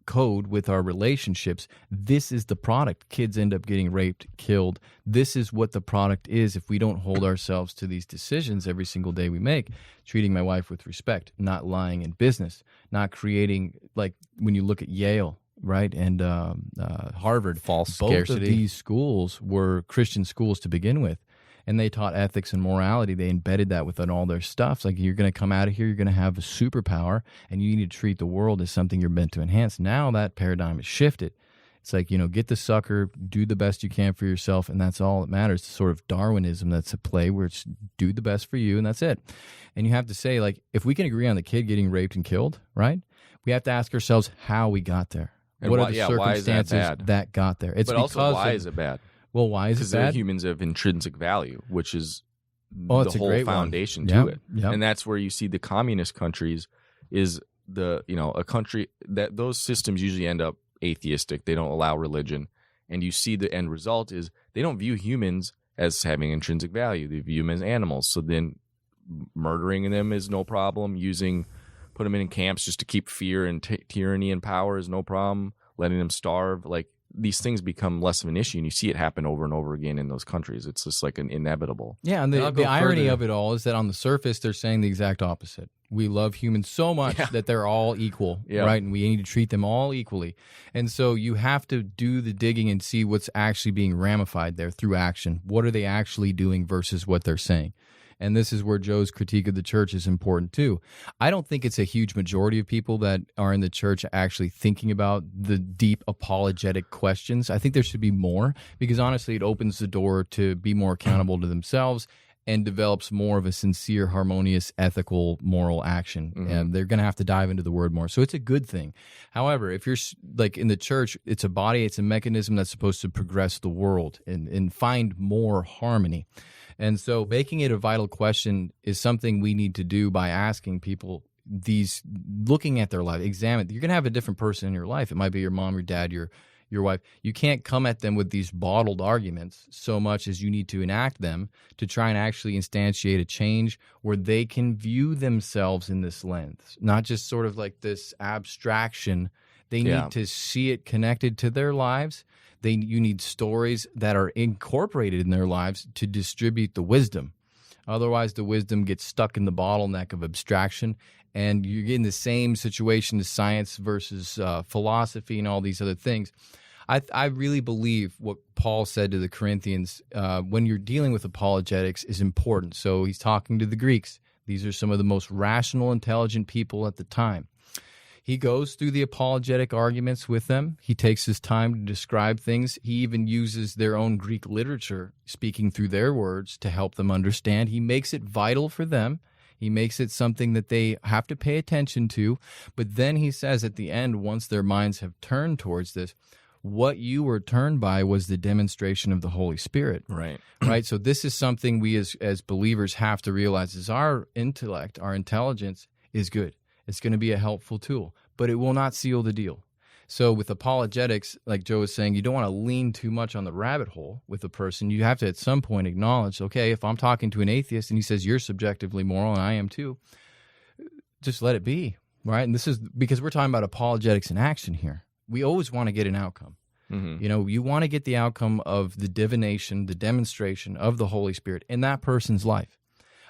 code with our relationships, this is the product. Kids end up getting raped, killed. This is what the product is if we don't hold ourselves to these decisions every single day we make. Treating my wife with respect, not lying in business, not creating, like when you look at Yale, right, and Harvard. False Both scarcity. of these schools were Christian schools to begin with, and they taught ethics and morality. They embedded that within all their stuff. It's like, you're going to come out of here, you're going to have a superpower, and you need to treat the world as something you're meant to enhance. Now that paradigm has shifted. It's like, get the sucker, do the best you can for yourself, and that's all that matters. It's sort of Darwinism that's at play, where it's do the best for you, and that's it. And you have to say, like, if we can agree on the kid getting raped and killed, right, we have to ask ourselves how we got there. And what why, are the yeah, why is that circumstances bad? got there? It's But because also, why is it bad? Well, why is it Because bad? humans have intrinsic value, which is Oh, the it's a whole great one. foundation to Yep, it. yep. And that's where you see the communist countries is a country that those systems usually end up atheistic. They don't allow religion. And you see the end result is they don't view humans as having intrinsic value. They view them as animals. So then murdering them is no problem. Put them in camps just to keep fear and tyranny and power is no problem. Letting them starve. Like, these things become less of an issue, and you see it happen over and over again in those countries. It's just like an inevitable. Yeah, and I'll the go irony further. of it all is that on the surface, they're saying the exact opposite. We love humans so much that they're all equal, right? And we need to treat them all equally. And so you have to do the digging and see what's actually being ramified there through action. What are they actually doing versus what they're saying? And this is where Joe's critique of the church is important too. I don't think it's a huge majority of people that are in the church actually thinking about the deep apologetic questions. I think there should be more, because honestly, it opens the door to be more accountable to themselves and develops more of a sincere, harmonious, ethical, moral action. And they're going to have to dive into the word more. So it's a good thing. However, if you're like in the church, it's a body, it's a mechanism that's supposed to progress the world and find more harmony. And so making it a vital question is something we need to do by asking people these, looking at their life, examine. You're going to have a different person in your life. It might be your mom, your dad, your wife. You can't come at them with these bottled arguments so much as you need to enact them to try and actually instantiate a change where they can view themselves in this lens, not just sort of like this abstraction. They need to see it connected to their lives. You need stories that are incorporated in their lives to distribute the wisdom. Otherwise, the wisdom gets stuck in the bottleneck of abstraction, and you get in the same situation as science versus philosophy and all these other things. I really believe what Paul said to the Corinthians when you're dealing with apologetics is important. So he's talking to the Greeks. These are some of the most rational, intelligent people at the time. He goes through the apologetic arguments with them. He takes his time to describe things. He even uses their own Greek literature, speaking through their words to help them understand. He makes it vital for them. He makes it something that they have to pay attention to. But then he says at the end, once their minds have turned towards this, what you were turned by was the demonstration of the Holy Spirit. Right. Right. So this is something we as believers have to realize is our intellect, our intelligence is good. It's going to be a helpful tool, but it will not seal the deal. So with apologetics, like Joe was saying, you don't want to lean too much on the rabbit hole with a person. You have to at some point acknowledge, okay, if I'm talking to an atheist and he says you're subjectively moral and I am too, just let it be, right? And this is because we're talking about apologetics in action here. We always want to get an outcome. You know, you want to get the outcome of the divination, the demonstration of the Holy Spirit in that person's life.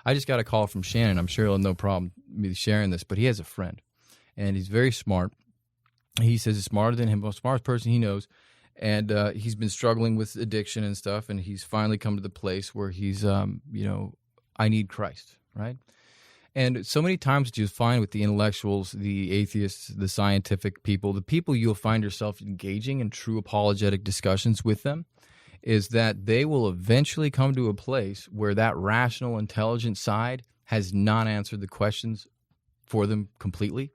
I just got a call from Shannon. I'm sure he'll have no problem me sharing this, but he has a friend, and he's very smart. He says he's smarter than him, the smartest person he knows, and he's been struggling with addiction and stuff, and he's finally come to the place where he's, I need Christ, right? And so many times that you'll find with the intellectuals, the atheists, the scientific people, the people you'll find yourself engaging in true apologetic discussions with them, is that they will eventually come to a place where that rational, intelligent side has not answered the questions for them completely.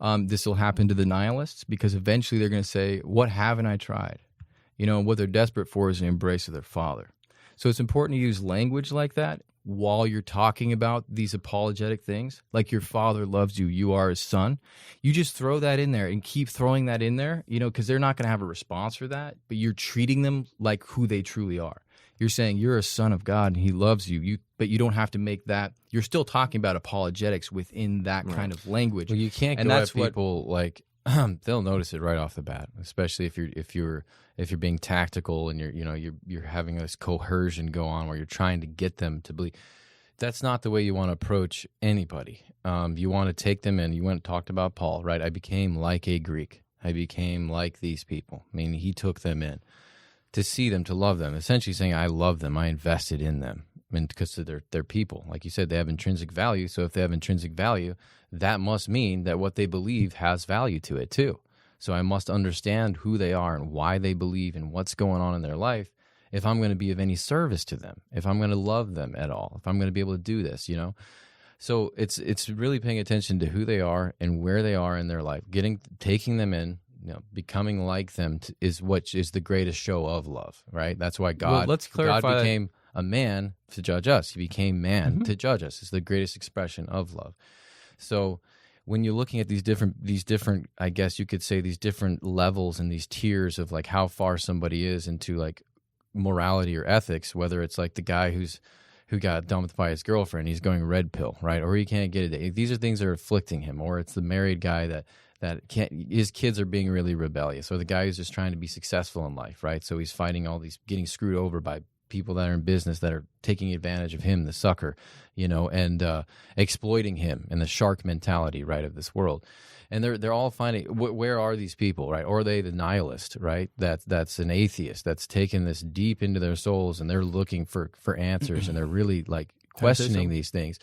This will happen to the nihilists because eventually they're going to say, what haven't I tried? You know, what they're desperate for is an embrace of their Father. So it's important to use language like that while you're talking about these apologetic things, like your Father loves you, you are his son. You just throw that in there and keep throwing that in there, you know, because they're not going to have a response for that, but you're treating them like who they truly are. You're saying you're a son of God and he loves you, but you don't have to make that. You're still talking about apologetics within that kind of language. Well, you can't go at people like they'll notice it right off the bat, especially if you're being tactical and you're having this coercion go on where you're trying to get them to believe. That's not the way you want to approach anybody. You want to take them in. You went and talked about Paul, right? I became like a Greek. I became like these people. I mean, he took them in to see them, to love them, essentially saying, I love them, I invested in them. I mean, because they're people. Like you said, they have intrinsic value. So if they have intrinsic value, that must mean that what they believe has value to it too. So I must understand who they are and why they believe and what's going on in their life if I'm going to be of any service to them, if I'm going to love them at all, if I'm going to be able to do this, So it's really paying attention to who they are and where they are in their life, taking them in, becoming like them is what is the greatest show of love, right? That's why God became a man to judge us. He became man to judge us. It's the greatest expression of love. So when you're looking at these different, I guess you could say, these different levels and these tiers of like how far somebody is into like morality or ethics, whether it's like the guy who got dumped by his girlfriend, he's going red pill, right? Or he can't get it. These are things that are afflicting him. Or it's the married guy that can't, his kids are being really rebellious. Or the guy who's just trying to be successful in life, right? So he's fighting getting screwed over by people that are in business that are taking advantage of him, the sucker, and exploiting him, and the shark mentality, right, of this world. And they're all finding, where are these people, right? Or are they the nihilist, right? That's an atheist that's taken this deep into their souls, and they're looking for answers, and they're really like questioning these things.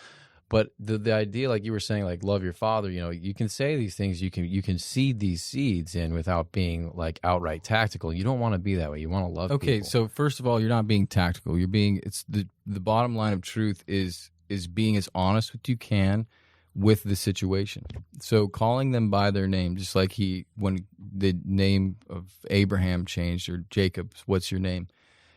But the idea, like you were saying, like love your father, you can say these things, you can seed these seeds in without being like outright tactical. You don't want to be that way. You want to love people. Okay, so first of all, you're not being tactical. You're being, it's the bottom line of truth is being as honest as you can with the situation. So calling them by their name, just like when the name of Abraham changed, or Jacob's, what's your name?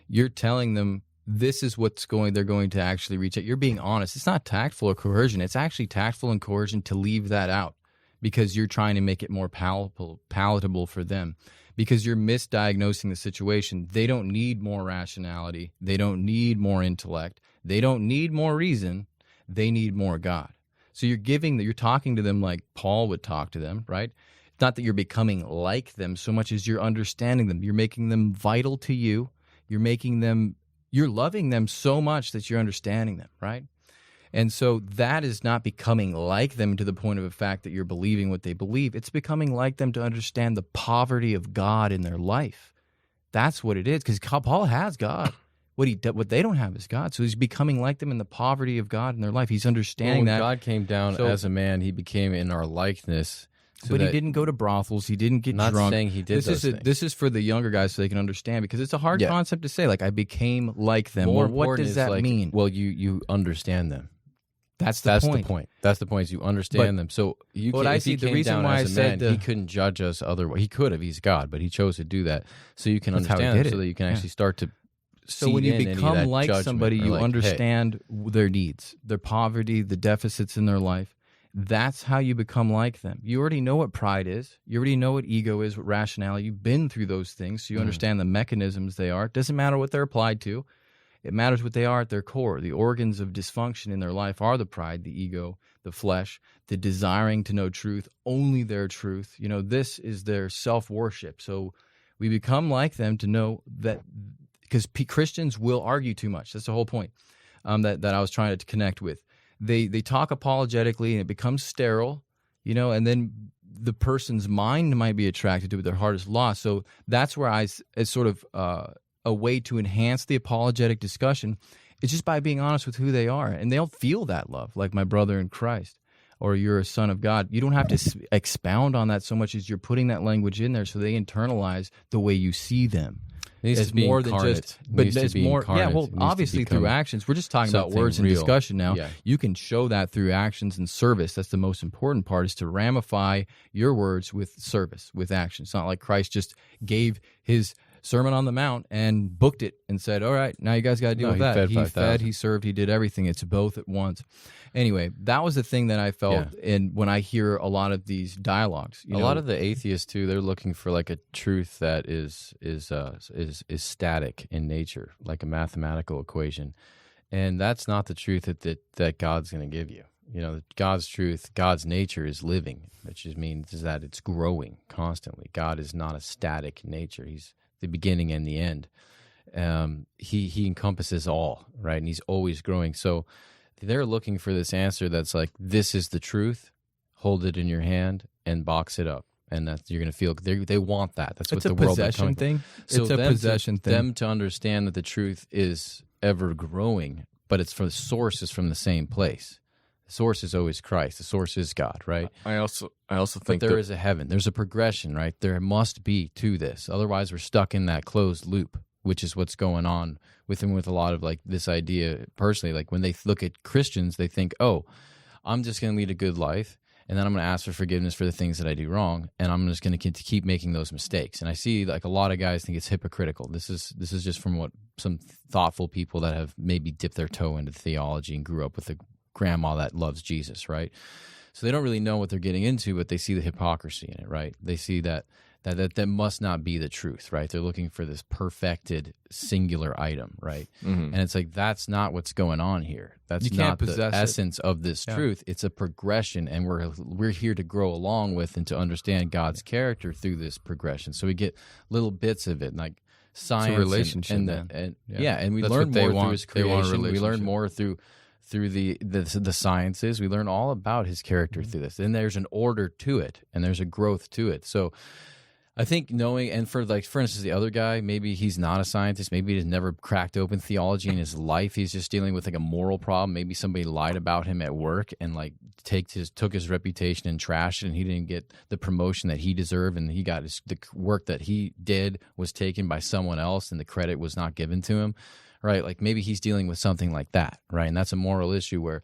You're telling them this is they're going to actually reach out. You're being honest. It's not tactful or coercion. It's actually tactful and coercion to leave that out because you're trying to make it more palatable for them, because you're misdiagnosing the situation. They don't need more rationality. They don't need more intellect. They don't need more reason. They need more God. So you're talking to them like Paul would talk to them, right? It's not that you're becoming like them so much as you're understanding them. You're making them vital to you. You're loving them so much that you're understanding them, right? And so that is not becoming like them to the point of the fact that you're believing what they believe. It's becoming like them to understand the poverty of God in their life. That's what it is, because Paul has God. What they don't have is God. So he's becoming like them in the poverty of God in their life. He's understanding that. God came down as a man. He became in our likeness. But he didn't go to brothels. He didn't get drunk. Not saying he did those things. This is for the younger guys so they can understand, because it's a hard concept to say. Like, I became like them. More what does that mean? Well, you understand them. That's the point. That's the point. Is you understand them. So you. But I see the reason why I said he couldn't judge us otherwise. He could have. He's God, but he chose to do that so you can understand them, so that you can actually start to. So when you become like somebody, you understand their needs, their poverty, the deficits in their life. That's how you become like them. You already know what pride is. You already know what ego is, what rationality. You've been through those things, so you understand the mechanisms they are. It doesn't matter what they're applied to. It matters what they are at their core. The organs of dysfunction in their life are the pride, the ego, the flesh, the desiring to know truth, only their truth. This is their self-worship. So we become like them to know that, because Christians will argue too much. That's the whole point that I was trying to connect with. They talk apologetically, and it becomes sterile, and then the person's mind might be attracted to it, their heart is lost. So that's where as sort of a way to enhance the apologetic discussion, it's just by being honest with who they are, and they'll feel that love, like my brother in Christ, or you're a son of God. You don't have to expound on that so much as you're putting that language in there so they internalize the way you see them. It's more than just, but it's more. Yeah, well, obviously through actions. We're just talking about words and discussion now. Yeah. You can show that through actions and service. That's the most important part: is to ramify your words with service, with action. It's not like Christ just gave his Sermon on the Mount and booked it and said, "All right, now you guys got to deal with that." He fed, he served, he did everything. It's both at once. Anyway, that was the thing that I felt, and when I hear a lot of these dialogues, a lot of the atheists too, they're looking for like a truth that is static in nature, like a mathematical equation, and that's not the truth that God's going to give you. God's truth, God's nature is living, which means that it's growing constantly. God is not a static nature; He's the beginning and the end. He encompasses all, right, and He's always growing. So they're looking for this answer that's like, this is the truth, hold it in your hand and box it up. and that you're going to feel they want that. That's what It's the a world possession thing. So It's a possession thing. Them to understand that the truth is ever growing, but it's from the source is from the same place. The source is always Christ. The source is God, right? I also think but there is a heaven. There's a progression, right? There must be to this. Otherwise, we're stuck in that closed loop, which is what's going on with a lot of like this idea personally. Like when they look at Christians, they think, oh, I'm just going to lead a good life, and then I'm going to ask for forgiveness for the things that I do wrong, and I'm just going to keep making those mistakes. And I see like a lot of guys think it's hypocritical. This is just from what some thoughtful people that have maybe dipped their toe into theology and grew up with a grandma that loves Jesus, right? So they don't really know what they're getting into, but they see the hypocrisy in it, right? They see that must not be the truth, right? They're looking for this perfected singular item, right? And it's like, that's not what's going on here. That's not the essence of this truth. It's a progression, and we're here to grow along with and to understand God's character through this progression. So we get little bits of it, like science, it's a relationship, and we That's learn what more they want. through His They want a creation. We learn relationship. more through the sciences. We learn all about His character through this. And there's an order to it, and there's a growth to it. So I think knowing, and for instance, the other guy, maybe he's not a scientist. Maybe he's never cracked open theology in his life. He's just dealing with like a moral problem. Maybe somebody lied about him at work and like took his reputation and trashed it, and he didn't get the promotion that he deserved, and he got the work that he did was taken by someone else, and the credit was not given to him, right? Like maybe he's dealing with something like that, right? And that's a moral issue where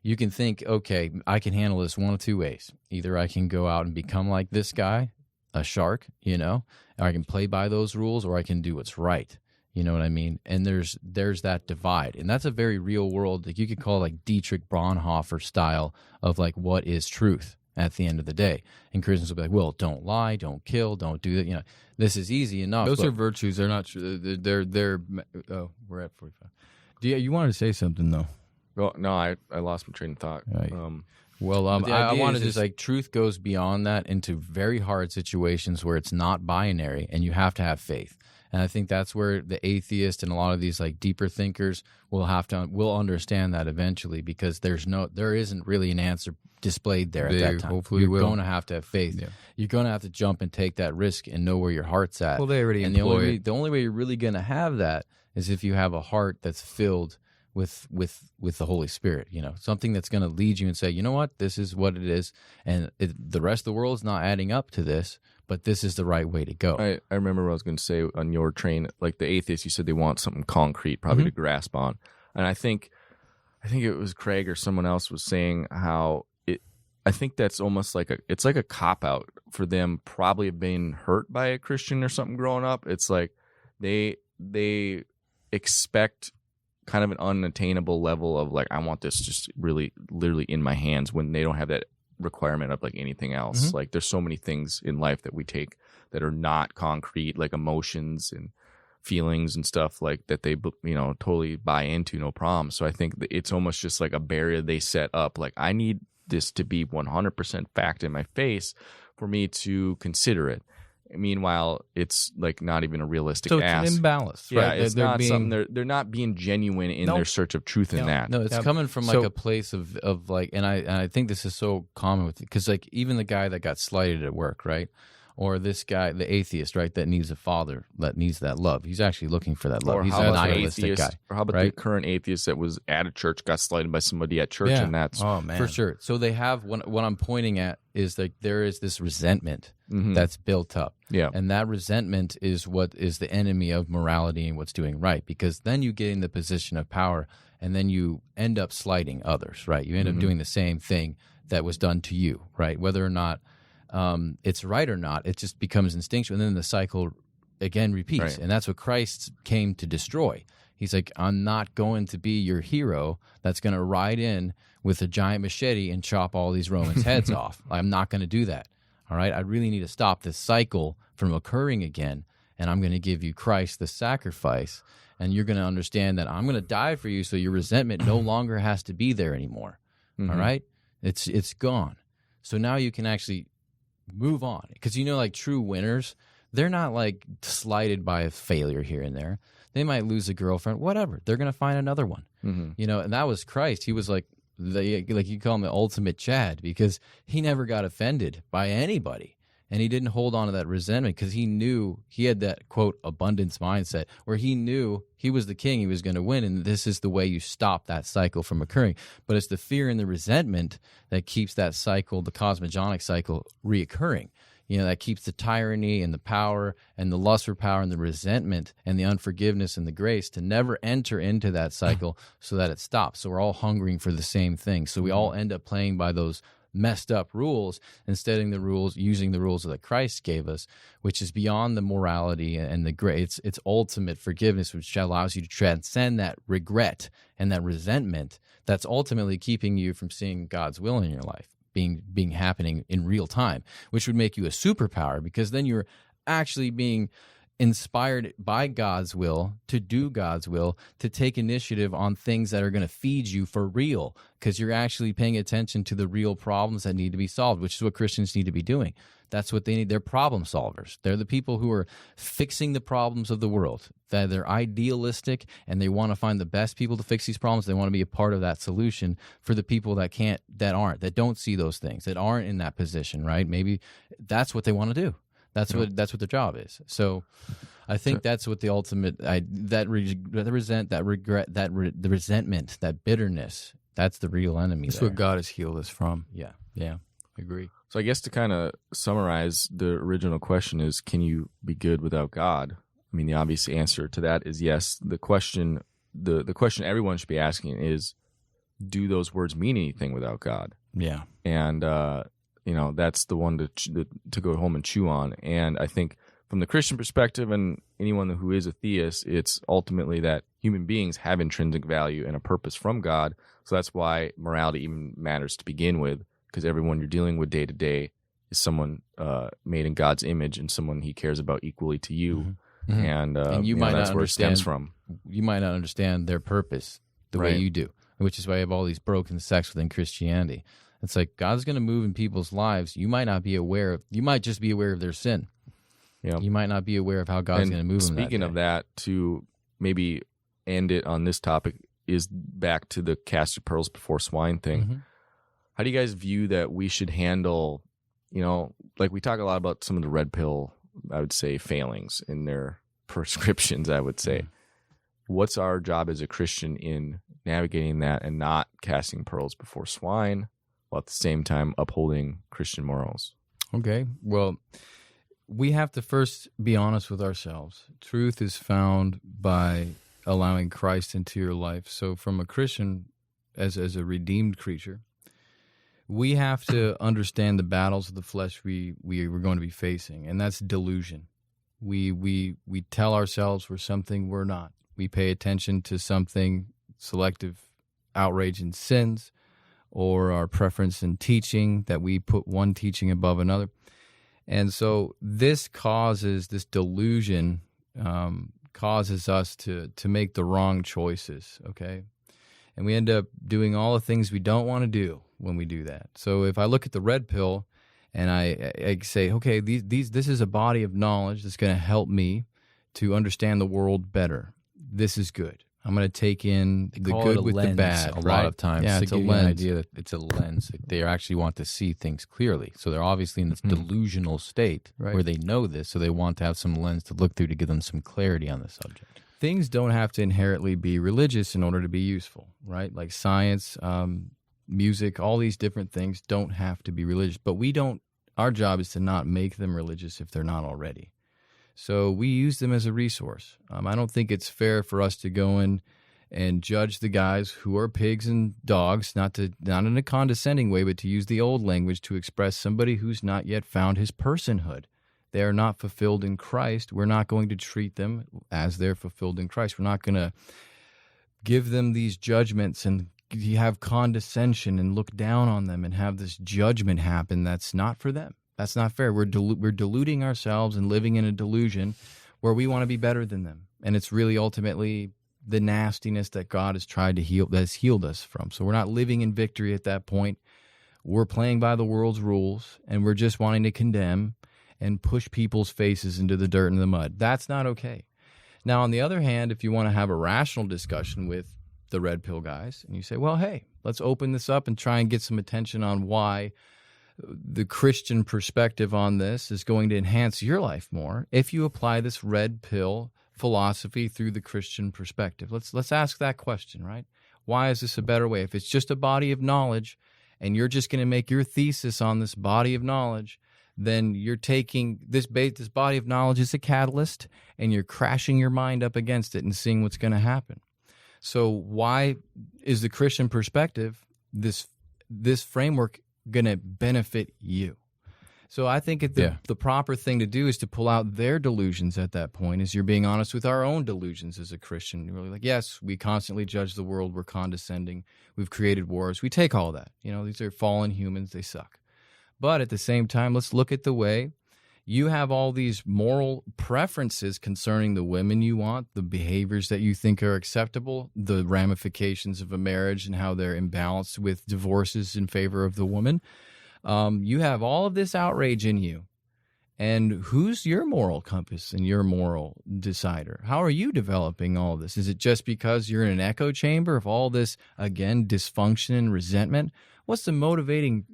you can think, okay, I can handle this one of two ways. Either I can go out and become like this guy, a shark, or I can play by those rules, or I can do what's right. You know what I mean? And there's that divide, and that's a very real world. Like you could call it like Dietrich Bonhoeffer style of like what is truth at the end of the day. And Christians will be like, well, don't lie, don't kill, don't do that. This is easy enough. Those are virtues. They're not. They're. Oh, we're at 45. You wanted to say something though? Well, no, I lost my train of thought. Right. I want to just like truth goes beyond that into very hard situations where it's not binary, and you have to have faith. And I think that's where the atheist and a lot of these like deeper thinkers will understand that eventually, because there isn't really an answer displayed there at that time. Hopefully You're going to have faith. Yeah. You're going to have to jump and take that risk and know where your heart's at. Well, they already and employ the only way you're really going to have that is if you have a heart that's filled with the Holy Spirit, something that's going to lead you and say, you know what, this is what it is, and the rest of the world is not adding up to this, but this is the right way to go. I remember what I was going to say on your train, like the atheists, you said they want something concrete, probably to grasp on, and I think it was Craig or someone else was saying how I think that's almost like it's like a cop out for them, probably being hurt by a Christian or something growing up. It's like they expect kind of an unattainable level of like, I want this just really literally in my hands, when they don't have that requirement of like anything else. Like there's so many things in life that we take that are not concrete, like emotions and feelings and stuff like that they totally buy into, no problem. So I think that it's almost just like a barrier they set up, like I need this to be 100% fact in my face for me to consider it. Meanwhile, it's like not even a realistic ask. So it's an imbalance, yeah, right? it's not something they're not being genuine in their search of truth in that. No, it's coming from like a place of like, and I think this is so common with, because like even the guy that got slighted at work, right? Or this guy, the atheist, right, that needs a father, that needs that love. He's actually looking for that love. Or He's how a about nihilistic guy. Or how about the current atheist that was at a church, got slighted by somebody at church, and that's for sure. So they have what I'm pointing at is like there is this resentment that's built up. Yeah. And that resentment is what is the enemy of morality and what's doing right, because then you get in the position of power, and then you end up slighting others, right? You end up doing the same thing that was done to you, right? Whether or not it's right or not, it just becomes instinctual, and then the cycle again repeats. Right. And that's what Christ came to destroy. He's like, I'm not going to be your hero that's going to ride in with a giant machete and chop all these Romans' heads off. I'm not going to do that. All right? I really need to stop this cycle from occurring again, and I'm going to give you Christ, the sacrifice, and you're going to understand that I'm going to die for you, so your resentment no longer has to be there anymore. All right? It's gone. So now you can actually move on, because like true winners, they're not like slighted by a failure here and there. They might lose a girlfriend, whatever. They're going to find another one. And that was Christ. He was like you call him the ultimate Chad, because he never got offended by anybody. And he didn't hold on to that resentment because he knew he had that, quote, abundance mindset where he knew he was the king, he was going to win, and this is the way you stop that cycle from occurring. But it's the fear and the resentment that keeps that cycle, the cosmogonic cycle, reoccurring. That keeps the tyranny and the power and the lust for power and the resentment and the unforgiveness and the grace to never enter into that cycle so that it stops. So we're all hungering for the same thing. So we all end up playing by those messed up rules instead of using the rules that Christ gave us, which is beyond the morality and the grace. It's ultimate forgiveness, which allows you to transcend that regret and that resentment that's ultimately keeping you from seeing God's will in your life being happening in real time, which would make you a superpower because then you're actually being inspired by God's will to do God's will, to take initiative on things that are going to feed you for real because you're actually paying attention to the real problems that need to be solved, which is what Christians need to be doing. That's what they need. They're problem solvers. They're the people who are fixing the problems of the world. They're idealistic, and they want to find the best people to fix these problems. They want to be a part of that solution for the people that that don't see those things, that aren't in that position, right? Maybe that's what they want to do. That's what their job is. So I think that's what the ultimate, the resentment, that bitterness, that's the real enemy. That's what God has healed us from. Yeah, agree. So I guess to kind of summarize, the original question is, can you be good without God? I mean, the obvious answer to that is yes. The question everyone should be asking is, do those words mean anything without God? Yeah. And, that's the one to go home and chew on. And I think from the Christian perspective and anyone who is a theist, it's ultimately that human beings have intrinsic value and a purpose from God. So that's why morality even matters to begin with, because everyone you're dealing with day to day is someone made in God's image and someone he cares about equally to you. Mm-hmm. And you might that's not where it understand, stems from. You might not understand their purpose the way you do, which is why you have all these broken sects within Christianity. It's like God's going to move in people's lives. You might not be aware of. You might just be aware of their sin. Yeah. You might not be aware of how God's going to move them. Speaking of that, to maybe end it on this topic, is back to the cast your pearls before swine thing. Mm-hmm. How do you guys view that we should handle, like we talk a lot about some of the red pill, I would say, failings in their prescriptions, I would say. Mm-hmm. What's our job as a Christian in navigating that and not casting pearls before swine, while at the same time upholding Christian morals? Okay, well, we have to first be honest with ourselves. Truth is found by allowing Christ into your life. So from a Christian, as a redeemed creature, we have to understand the battles of the flesh we're going to be facing, and that's delusion. We tell ourselves we're something we're not. We pay attention to something, selective outrage and sins, or our preference in teaching, that we put one teaching above another. And so this delusion causes us to make the wrong choices, okay? And we end up doing all the things we don't want to do when we do that. So if I look at the red pill and I say, okay, this is a body of knowledge that's going to help me to understand the world better. This is good. I'm going to take in the good with the bad. A lot of times, yeah, to it's give a you lens. an idea that it's a lens. They actually want to see things clearly. So they're obviously in this delusional state where they know this, so they want to have some lens to look through to give them some clarity on the subject. Things don't have to inherently be religious in order to be useful, right? Like science, music, all these different things don't have to be religious. But our job is to not make them religious if they're not already. So we use them as a resource. I don't think it's fair for us to go in and judge the guys who are pigs and dogs, not in a condescending way, but to use the old language to express somebody who's not yet found his personhood. They are not fulfilled in Christ. We're not going to treat them as they're fulfilled in Christ. We're not going to give them these judgments and have condescension and look down on them and have this judgment happen that's not for them. That's not fair. We're deluding ourselves and living in a delusion where we want to be better than them. And it's really ultimately the nastiness that God has tried to heal, that has healed us from. So we're not living in victory at that point. We're playing by the world's rules, and we're just wanting to condemn and push people's faces into the dirt and the mud. That's not okay. Now, on the other hand, if you want to have a rational discussion with the red pill guys, and you say, well, hey, let's open this up and try and get some attention on why the Christian perspective on this is going to enhance your life more if you apply this red pill philosophy through the Christian perspective. Let's ask that question, right? Why is this a better way? If it's just a body of knowledge and you're just going to make your thesis on this body of knowledge, then you're taking this body of knowledge as a catalyst and you're crashing your mind up against it and seeing what's going to happen. So why is the Christian perspective, this framework, going to benefit you? So I think the proper thing to do is to pull out their delusions at that point, as you're being honest with our own delusions as a Christian. You're really like, yes, we constantly judge the world. We're condescending. We've created wars. We take all that. These are fallen humans. They suck. But at the same time, let's look at the way you have all these moral preferences concerning the women you want, the behaviors that you think are acceptable, the ramifications of a marriage and how they're imbalanced with divorces in favor of the woman. You have all of this outrage in you. And who's your moral compass and your moral decider? How are you developing all of this? Is it just because you're in an echo chamber of all this, again, dysfunction and resentment? What's the motivating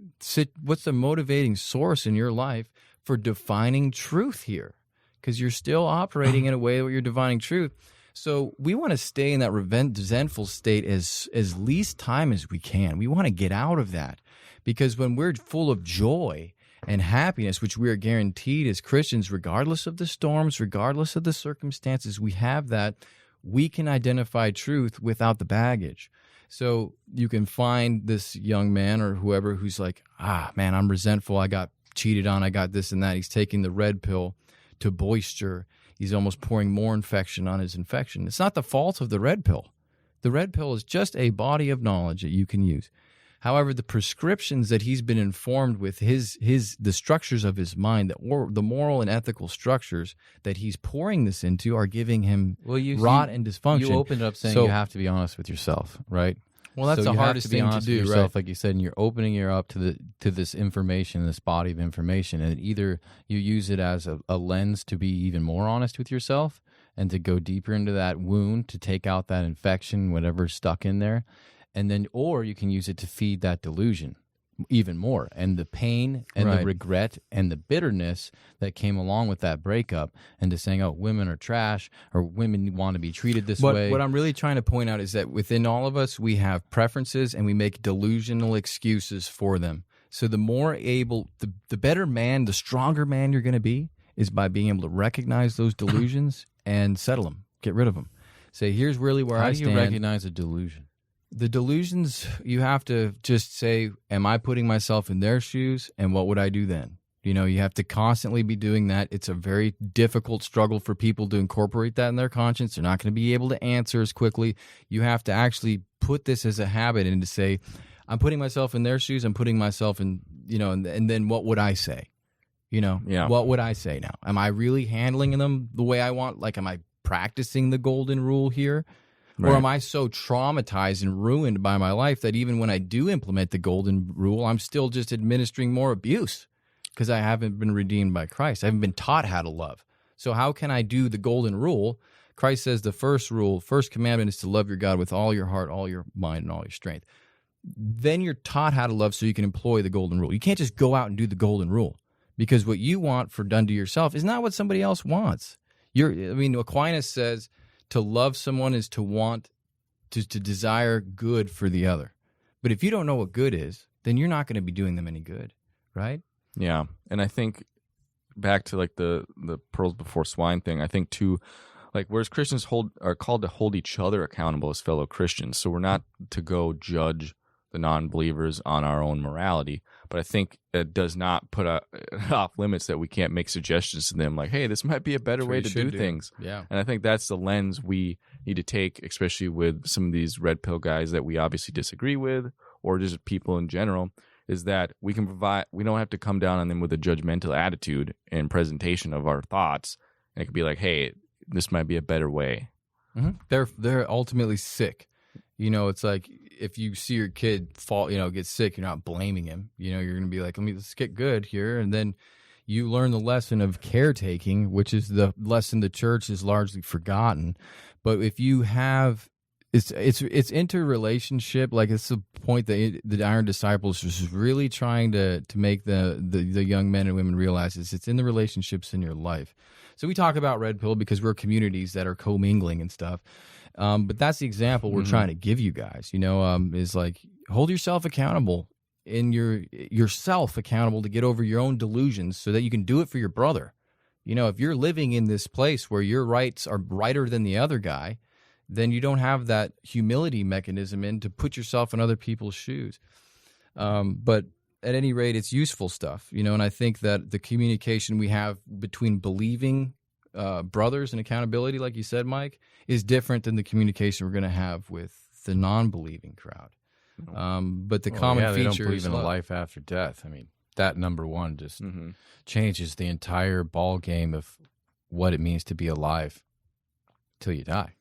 source in your life for defining truth here? Because you're still operating in a way where you're defining truth. So we want to stay in that resentful state as least time as we can. We want to get out of that. Because when we're full of joy and happiness, which we are guaranteed as Christians, regardless of the storms, regardless of the circumstances, we have that, we can identify truth without the baggage. So you can find this young man or whoever who's like, man, I'm resentful. I got cheated on. I got this and that. He's taking the red pill to boister. He's almost pouring more infection on his infection. It's not the fault of the red pill. The red pill is just a body of knowledge that you can use. However, the prescriptions that he's been informed with, the structures of his mind, the moral and ethical structures that he's pouring this into, are giving him rot and dysfunction. You opened up saying you have to be honest with yourself, right? Well, that's the hardest thing to do, yourself, right? Like you said, and you're opening your up to this information, this body of information, and either you use it as a lens to be even more honest with yourself and to go deeper into that wound, to take out that infection, whatever's stuck in there. And then, or you can use it to feed that delusion even more, and the pain and the regret and the bitterness that came along with that breakup, and to saying, oh, women are trash, or women want to be treated this way. What I'm really trying to point out is that within all of us, we have preferences and we make delusional excuses for them. So the more able, the better man, the stronger man you're going to be is by being able to recognize those delusions and settle them, get rid of them. Say, here's really where I stand. How do you recognize a delusion? The delusions, you have to just say, am I putting myself in their shoes, and what would I do then? You have to constantly be doing that. It's a very difficult struggle for people to incorporate that in their conscience. They're not going to be able to answer as quickly. You have to actually put this as a habit and to say, I'm putting myself in their shoes. I'm putting myself in, and then what would I say? What would I say now? Am I really handling them the way I want? Like, am I practicing the golden rule here? Right. Or am I so traumatized and ruined by my life that even when I do implement the golden rule, I'm still just administering more abuse because I haven't been redeemed by Christ. I haven't been taught how to love. So how can I do the golden rule? Christ says the first commandment is to love your God with all your heart, all your mind, and all your strength. Then you're taught how to love so you can employ the golden rule. You can't just go out and do the golden rule, because what you want for done to yourself is not what somebody else wants. Aquinas says, to love someone is to want to desire good for the other. But if you don't know what good is, then you're not going to be doing them any good, right? Yeah. And I think back to like the pearls before swine thing, I think too, like, whereas Christians are called to hold each other accountable as fellow Christians. So we're not to go judge the non-believers on our own morality, but I think it does not put off limits that we can't make suggestions to them, like, hey, this might be a better way to do things. Yeah. And I think that's the lens we need to take, especially with some of these red pill guys that we obviously disagree with, or just people in general, is that we don't have to come down on them with a judgmental attitude and presentation of our thoughts. And it could be like, hey, this might be a better way. Mm-hmm. They're ultimately sick. It's like, if you see your kid fall, get sick, you're not blaming him. You're going to be like, let's get good here. And then you learn the lesson of caretaking, which is the lesson the church has largely forgotten. But if you have it's interrelationship. Like, it's the point that the Iron Disciples was really trying to make the young men and women realize is it's in the relationships in your life. So we talk about red pill because we're communities that are commingling and stuff. But that's the example we're trying to give you guys, is like, hold yourself accountable yourself accountable to get over your own delusions so that you can do it for your brother. If you're living in this place where your rights are righter than the other guy, then you don't have that humility mechanism to put yourself in other people's shoes. But at any rate, it's useful stuff, and I think that the communication we have between believing brothers and accountability, like you said, Mike, is different than the communication we're going to have with the non-believing crowd. But the common they feature don't believe is in a love. life after death. I mean, that number one just changes the entire ball game of what it means to be alive till you die.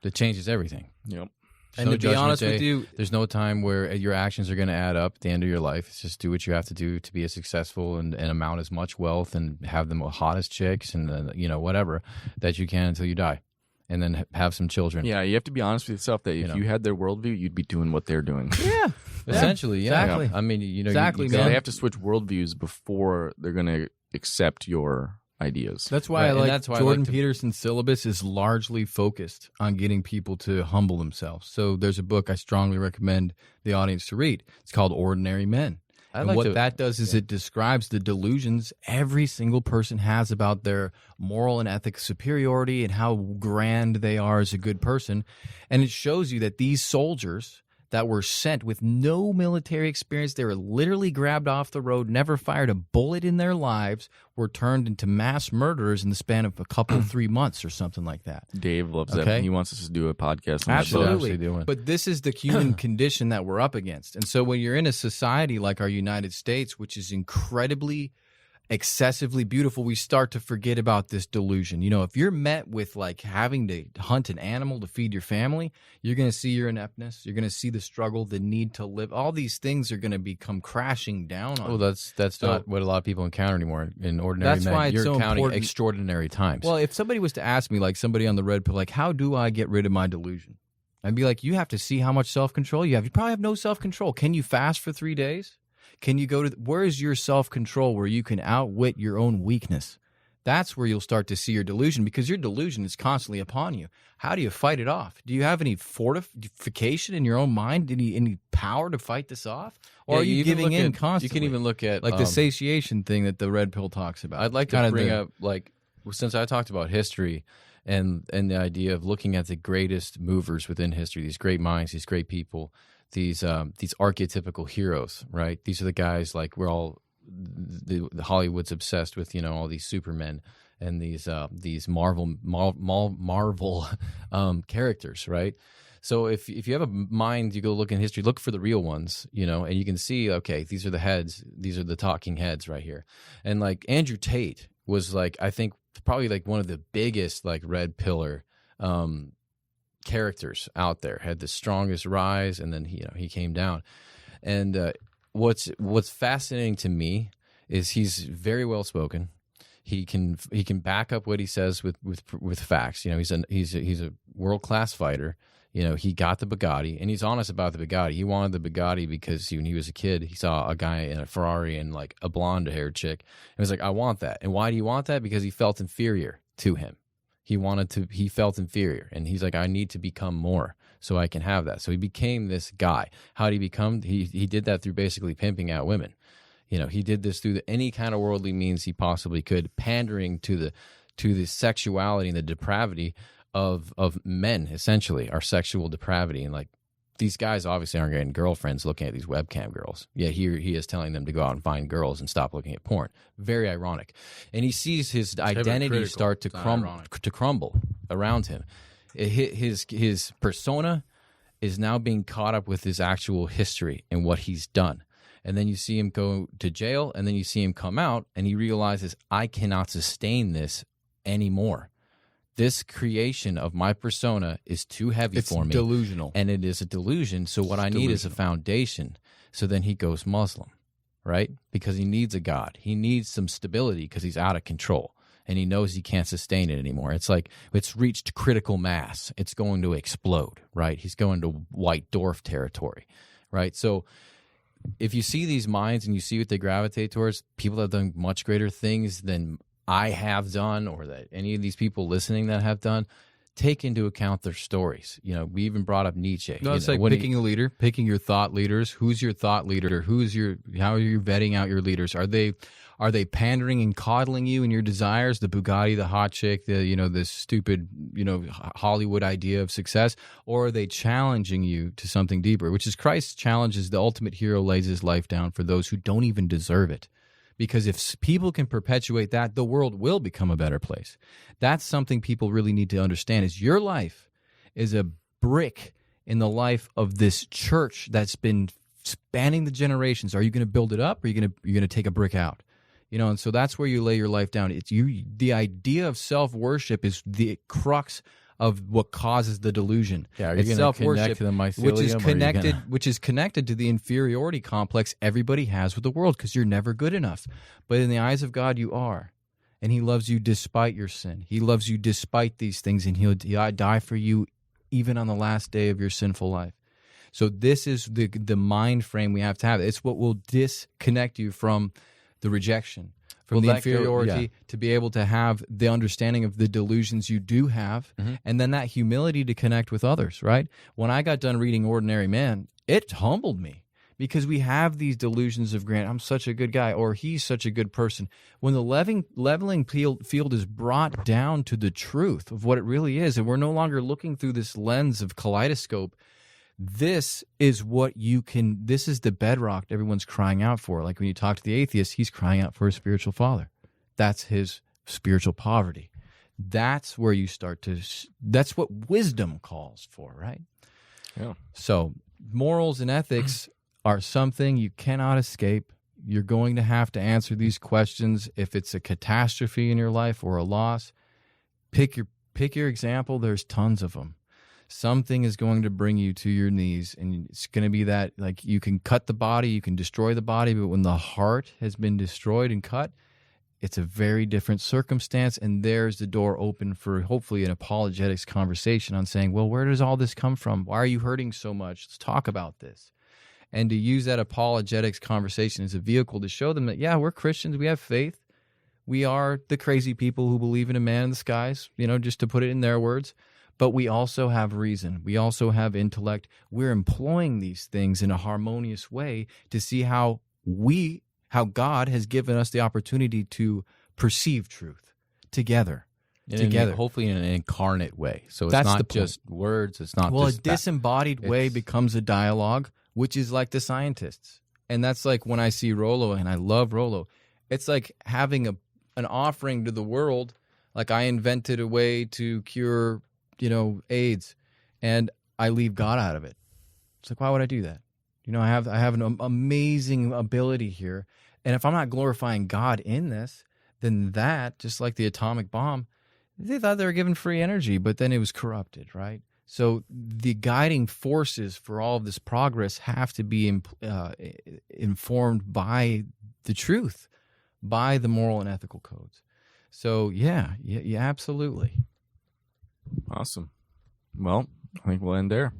That changes everything. Yep. And to be honest with you, there's no time where your actions are going to add up at the end of your life. It's just do what you have to do to be as successful and amount as much wealth and have the hottest chicks and whatever that you can until you die, and then have some children. Yeah, you have to be honest with yourself that if you had their worldview, you'd be doing what they're doing. Yeah, essentially, yeah. Exactly. I mean, exactly, So man. they have to switch worldviews before they're going to accept your ideas. That's why Right, and I like that's why I Jordan like to- Peterson's syllabus is largely focused on getting people to humble themselves. So there's a book I strongly recommend the audience to read. It's called Ordinary Men. And what that does is it describes the delusions every single person has about their moral and ethical superiority and how grand they are as a good person. And it shows you that these soldiers that were sent with no military experience, they were literally grabbed off the road, never fired a bullet in their lives, were turned into mass murderers in the span of a couple, 3 months or something like that. Dave loves Okay. that. He wants us to do a podcast on Absolutely. do it. But this is the human condition that we're up against. And so when you're in a society like our United States, which is incredibly, excessively beautiful, we start to forget about this delusion. If you're met with like having to hunt an animal to feed your family, you're going to see your ineptness. You're going to see the struggle, the need to live. All these things are going to become crashing down on you. Well, that's not what a lot of people encounter anymore in ordinary That's men. why it's You're so counting important. extraordinary times. Well, if somebody was to ask me, like somebody on the red pill, like, how do I get rid of my delusion? I'd be like, you have to see how much self-control you have. You probably have no self-control. Can you fast for 3 days? Can you go to, where is your self-control where you can outwit your own weakness? That's where you'll start to see your delusion, because your delusion is constantly upon you. How do you fight it off? Do you have any fortification in your own mind? Any power to fight this off? Or are you even giving look in at- constantly? You can even look at like the satiation thing that the red pill talks about. I'd like to Kinda bring the- up, like, since I talked about history and the idea of looking at the greatest movers within history, these great minds, these great people, these archetypical heroes, right? These are the guys, like, we're all the Hollywood's obsessed with, all these Supermen and these Marvel characters, right? So if you have a mind, you go look in history, look for the real ones, and you can see, okay, these are the heads, these are the talking heads right here. And like Andrew Tate was, like, I think probably like one of the biggest, like, red pillar characters out there, had the strongest rise, and then he came down. And what's fascinating to me is he's very well spoken. He can back up what he says with facts. He's a world-class fighter. He got the Bugatti, and he's honest about the Bugatti. He wanted the Bugatti because when he was a kid, he saw a guy in a Ferrari and, like, a blonde-haired chick, and was like, I want that. And why do you want that? Because he felt inferior to him. He felt inferior, and he's like, I need to become more so I can have that. So he became this guy. How did he become? He did that through basically pimping out women. He did this through any kind of worldly means he possibly could, pandering to the sexuality and the depravity of men, essentially, our sexual depravity. And, like, these guys obviously aren't getting girlfriends looking at these webcam girls. Yeah, here he is telling them to go out and find girls and stop looking at porn. Very ironic. And he sees his identity start to crumble around him. His persona is now being caught up with his actual history and what he's done. And then you see him go to jail, and then you see him come out, and he realizes, I cannot sustain this anymore. This creation of my persona is too heavy for me. It's delusional. And it is a delusion. So what I need is a foundation. So then he goes Muslim, right? Because he needs a God. He needs some stability because he's out of control. and he knows he can't sustain it anymore. It's like it's reached critical mass. It's going to explode, right? He's going to white dwarf territory, right? So if you see these minds and you see what they gravitate towards, people that have done much greater things than I have done or that any of these people listening that have done, take into account their stories. You know, we even brought up Nietzsche. No, it's like picking a leader, picking your thought leaders. Who's your thought leader? How are you vetting out your leaders? Are they pandering and coddling you and your desires? The Bugatti, the hot chick, this stupid, Hollywood idea of success, or are they challenging you to something deeper? Which is Christ's challenge is the ultimate hero lays his life down for those who don't even deserve it. Because if people can perpetuate that, the world will become a better place. That's something people really need to understand is your life is a brick in the life of this church that's been spanning the generations. Are you going to build it up or are you going to take a brick out? And so that's where you lay your life down. The idea of self-worship is the crux of what causes the delusion. Yeah, are you going to connect to the mycelium? Which is connected to the inferiority complex everybody has with the world because you're never good enough. But in the eyes of God, you are. And he loves you despite your sin. He loves you despite these things, and he'll die for you even on the last day of your sinful life. So this is the mind frame we have to have. It's what will disconnect you from the rejection, from the inferiority, to be able to have the understanding of the delusions you do have, and then that humility to connect with others, right? When I got done reading Ordinary Man, it humbled me because we have these delusions of, Grant, I'm such a good guy, or he's such a good person. When the leveling field is brought down to the truth of what it really is, and we're no longer looking through this lens of kaleidoscope, this is the bedrock everyone's crying out for. Like when you talk to the atheist, he's crying out for a spiritual father. That's his spiritual poverty. That's where you that's what wisdom calls for, right? Yeah. So morals and ethics are something you cannot escape. You're going to have to answer these questions. If it's a catastrophe in your life or a loss, pick your example. There's tons of them. Something is going to bring you to your knees, and it's going to be that, like, you can cut the body, you can destroy the body, but when the heart has been destroyed and cut, it's a very different circumstance, and there's the door open for hopefully an apologetics conversation on saying, well, where does all this come from? Why are you hurting so much? Let's talk about this. And to use that apologetics conversation as a vehicle to show them that, yeah, we're Christians, we have faith, we are the crazy people who believe in a man in the skies, just to put it in their words. But we also have reason. We also have intellect. We're employing these things in a harmonious way to see how God has given us the opportunity to perceive truth together. Hopefully in an incarnate way. So it's not just words. It's not a disembodied way becomes a dialogue, which is like the scientists. And that's like when I see Rollo, and I love Rollo, it's like having an offering to the world. Like I invented a way to cure AIDS, and I leave God out of it. It's like, why would I do that? I have an amazing ability here, and if I'm not glorifying God in this, then that, just like the atomic bomb, they thought they were given free energy, but then it was corrupted, right? So the guiding forces for all of this progress have to be informed by the truth, by the moral and ethical codes. So yeah, absolutely. Awesome. Well, I think we'll end there.